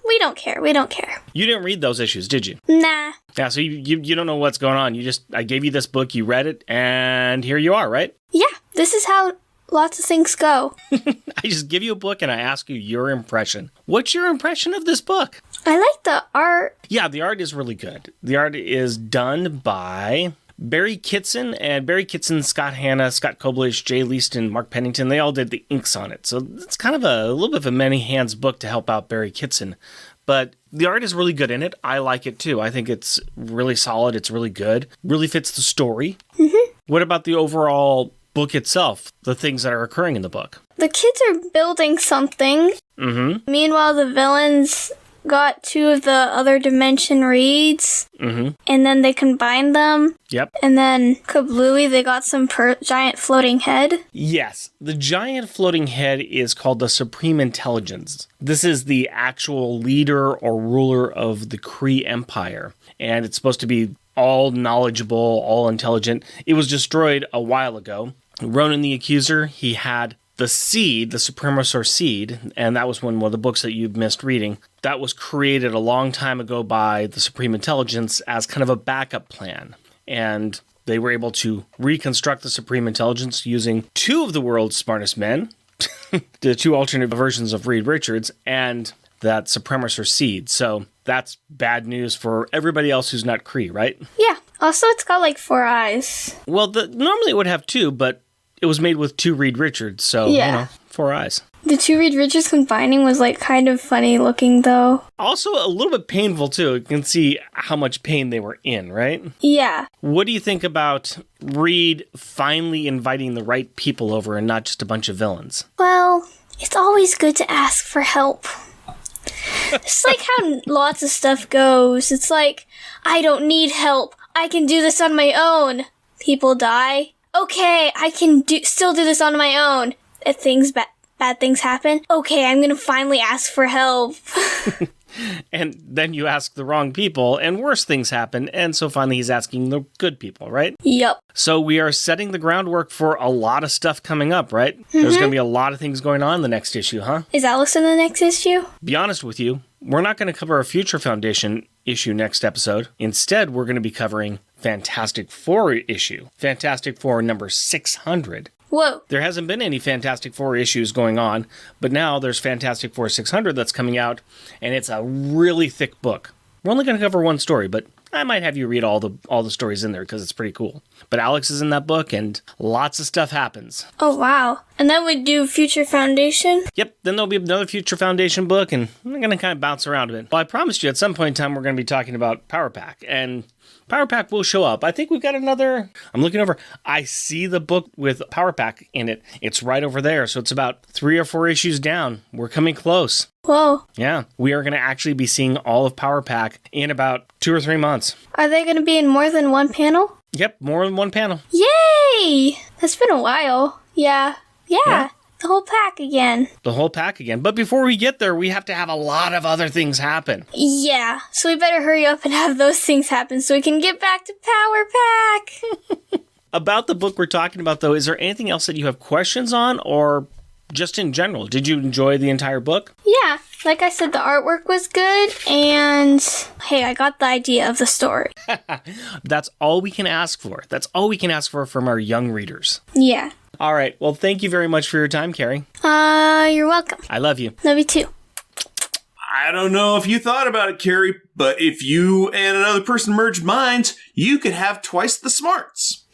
we don't care. We don't care. You didn't read those issues, did you? Nah. Yeah, so you don't know what's going on. I gave you this book, you read it, and here you are, right? Yeah. This is how lots of things go. I just give you a book and I ask you your impression. What's your impression of this book? I like the art. Yeah, the art is really good. The art is done by Barry Kitson, and Barry Kitson, Scott Hanna, Scott Koblish, Jay Leaston, Mark Pennington, they all did the inks on it. So it's kind of a little bit of a many hands book to help out Barry Kitson. But the art is really good in it. I like it too. I think it's really solid. It's really good. Really fits the story. Mm-hmm. What about the overall book itself, the things that are occurring in the book? The kids are building something. Mm-hmm. Meanwhile, the villains got 2 of the other dimension reeds. Mm-hmm. And then they combined them. Yep. And then kablooey, they got some giant floating head. Yes. The giant floating head is called the Supreme Intelligence. This is the actual leader or ruler of the Kree Empire. And it's supposed to be all knowledgeable, all intelligent. It was destroyed a while ago. Ronan the Accuser, he had the seed, the Supremosaur seed, and that was one of the books that you've missed reading. That was created a long time ago by the Supreme Intelligence as kind of a backup plan. And they were able to reconstruct the Supreme Intelligence using 2 of the world's smartest men, the 2 alternate versions of Reed Richards, and that Supremosaur seed. So that's bad news for everybody else who's not Kree, right? Yeah. Also, it's got like 4 eyes. Well, normally it would have 2, but it was made with 2 Reed Richards, so, 4 eyes. The 2 Reed Richards combining was like kind of funny looking, though. Also, a little bit painful, too. You can see how much pain they were in, right? Yeah. What do you think about Reed finally inviting the right people over and not just a bunch of villains? Well, it's always good to ask for help. It's like how lots of stuff goes. It's like, I don't need help. I can do this on my own. People die. Okay, I can still do this on my own. If bad things happen, okay, I'm gonna finally ask for help. And then you ask the wrong people, and worse things happen, and so finally he's asking the good people, right? Yep. So we are setting the groundwork for a lot of stuff coming up, right? Mm-hmm. There's going to be a lot of things going on in the next issue, huh? Is Alex in the next issue? Be honest with you, we're not going to cover a Future Foundation issue next episode. Instead, we're going to be covering Fantastic Four issue. Fantastic Four number 600. Whoa. There hasn't been any Fantastic Four issues going on, but now there's Fantastic Four 600 that's coming out, and it's a really thick book. We're only going to cover one story, but I might have you read all the stories in there because it's pretty cool. But Alex is in that book, and lots of stuff happens. Oh, wow. And then we do Future Foundation? Yep, then there'll be another Future Foundation book, and we're going to kind of bounce around a bit. Well, I promised you at some point in time we're going to be talking about Power Pack, and Power Pack will show up. I think we've got another. I'm looking over. I see the book with Power Pack in it. It's right over there. So it's about 3 or 4 issues down. We're coming close. Whoa. Yeah. We are going to actually be seeing all of Power Pack in about 2 or 3 months. Are they going to be in more than one panel? Yep. More than one panel. Yay! That's been a while. Yeah. the whole pack again. The whole pack again. But before we get there, we have to have a lot of other things happen. Yeah, so we better hurry up and have those things happen so we can get back to Power Pack. About the book we're talking about, though, is there anything else that you have questions on, or just in general? Did you enjoy the entire book? Yeah, like I said, the artwork was good, and hey, I got the idea of the story. That's all we can ask for. That's all we can ask for from our young readers. Yeah. All right. Well, thank you very much for your time, Carrie. You're welcome. I love you. Love you too. I don't know if you thought about it, Carrie, but if you and another person merged minds, you could have twice the smarts.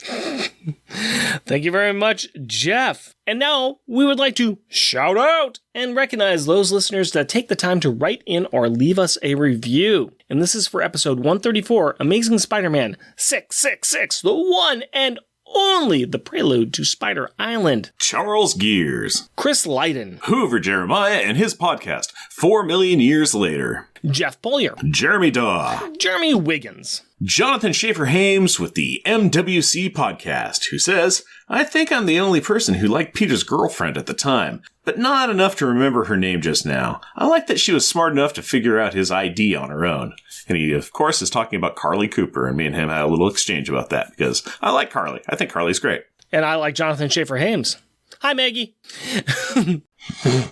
Thank you very much, Jeff. And now we would like to shout out and recognize those listeners that take the time to write in or leave us a review. And this is for episode 134, Amazing Spider-Man 666, the one and only, the prelude to Spider Island. Charles Gears. Chris Lydon. Hoover Jeremiah and his podcast, 4 Million Years Later. Jeff Bollier. Jeremy Daw. Jeremy Wiggins. Jonathan Schaefer-Hames with the MWC podcast, who says, I think I'm the only person who liked Peter's girlfriend at the time, but not enough to remember her name just now. I like that she was smart enough to figure out his ID on her own. And he, of course, is talking about Carly Cooper, and me and him had a little exchange about that, because I like Carly. I think Carly's great. And I like Jonathan Schaefer-Hames. Hi, Maggie.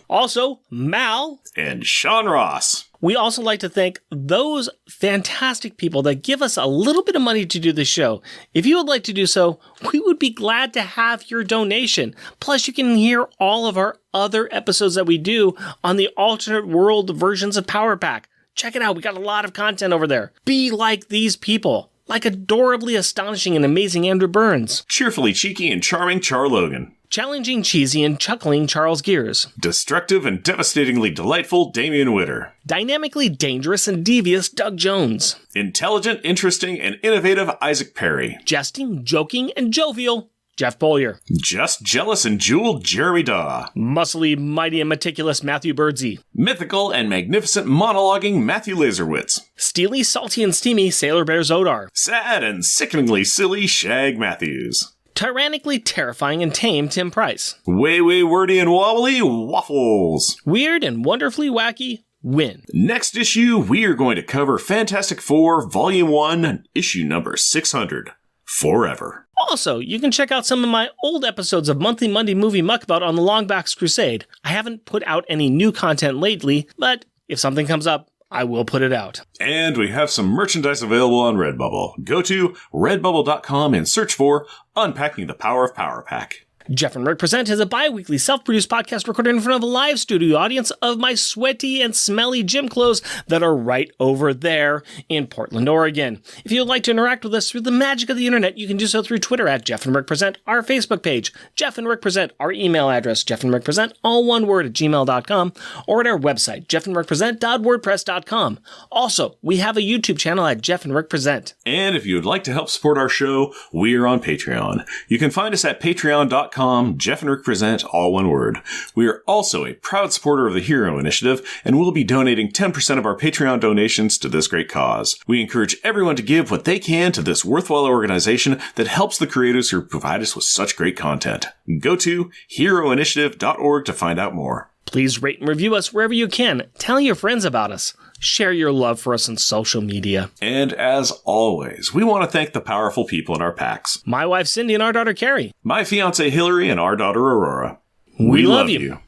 Also, Mal. And Sean Ross. We also like to thank those fantastic people that give us a little bit of money to do the show. If you would like to do so, we would be glad to have your donation. Plus, you can hear all of our other episodes that we do on the alternate world versions of Power Pack. Check it out. We got a lot of content over there. Be like these people. Like adorably astonishing and amazing Andrew Burns. Cheerfully cheeky and charming Char Logan. Challenging cheesy and chuckling Charles Gears. Destructive and devastatingly delightful Damian Witter. Dynamically dangerous and devious Doug Jones. Intelligent, interesting, and innovative Isaac Perry. Jesting, joking, and jovial Jeff Bollier. Just jealous and jeweled Jeremy Daw. Muscly, mighty, and meticulous Matthew Birdsey. Mythical and magnificent monologuing Matthew Laserwitz. Steely, salty, and steamy Sailor Bear Zodar. Sad and sickeningly silly Shag Matthews. Tyrannically terrifying and tame Tim Price. Way wordy and wobbly Waffles. Weird and wonderfully wacky Win. Next issue, we are going to cover Fantastic Four, Volume 1, issue number 600. Forever. Also, you can check out some of my old episodes of Monthly Monday Movie Muckabout on the Longbacks Crusade. I haven't put out any new content lately, but if something comes up, I will put it out. And we have some merchandise available on Redbubble. Go to redbubble.com and search for Unpacking the Power of Power Pack. Jeff and Rick Present is a bi-weekly self-produced podcast recorded in front of a live studio audience of my sweaty and smelly gym clothes that are right over there in Portland, Oregon. If you'd like to interact with us through the magic of the internet, you can do so through Twitter at Jeff and Rick Present, our Facebook page, Jeff and Rick Present, our email address, Jeff and Rick Present, all one word at gmail.com, or at our website, jeffandrickpresent.wordpress.com. Also, we have a YouTube channel at Jeff and Rick Present. And if you would like to help support our show, we are on Patreon. You can find us at patreon.com, Jeff and Rick Present, all one word. We are also a proud supporter of the Hero Initiative, and we'll be donating 10% of our Patreon donations to this great cause. We encourage everyone to give what they can to this worthwhile organization that helps the creators who provide us with such great content. Go to heroinitiative.org to find out more. Please rate and review us wherever you can. Tell your friends about us. Share your love for us on social media. And as always, we want to thank the powerful people in our packs. My wife Cindy and our daughter Carrie. My fiancée Hillary and our daughter Aurora. We love you.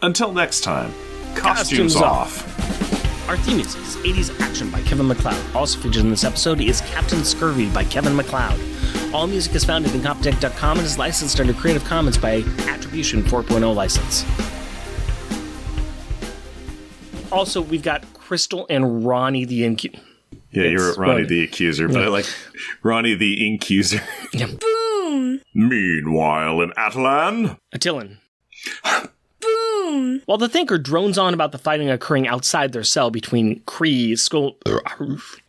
Until next time, costumes off. Our theme music is 80s Action by Kevin MacLeod. Also featured in this episode is Captain Scurvy by Kevin MacLeod. All music is found at incompetech.com and is licensed under Creative Commons by Attribution 4.0 license. Also, we've got Crystal and Ronnie the Incubator. Yeah, you're Ronnie the Accuser, but I like Ronnie the Incuser. Yeah. Boom! Meanwhile, in Atlan. Attilan. Boom! While the Thinker drones on about the fighting occurring outside their cell between Kree, Skull...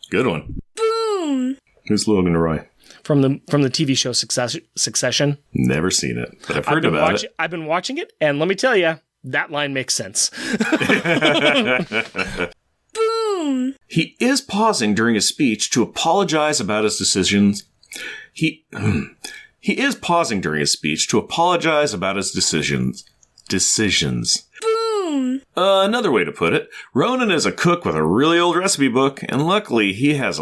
Good one. Boom! Who's Logan Roy? From the TV show Succession. Never seen it, but I've heard about it. I've been watching it, and let me tell you, that line makes sense. Boom! He is pausing during his speech to apologize about his decisions. He is pausing during his speech to apologize about his decisions. decisions. Boom! Another way to put it, Ronan is a cook with a really old recipe book, and luckily he has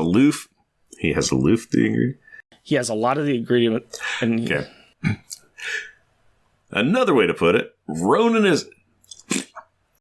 aloof the ingredient. He has a lot of the ingredient. And Okay. Another way to put it, Ronan is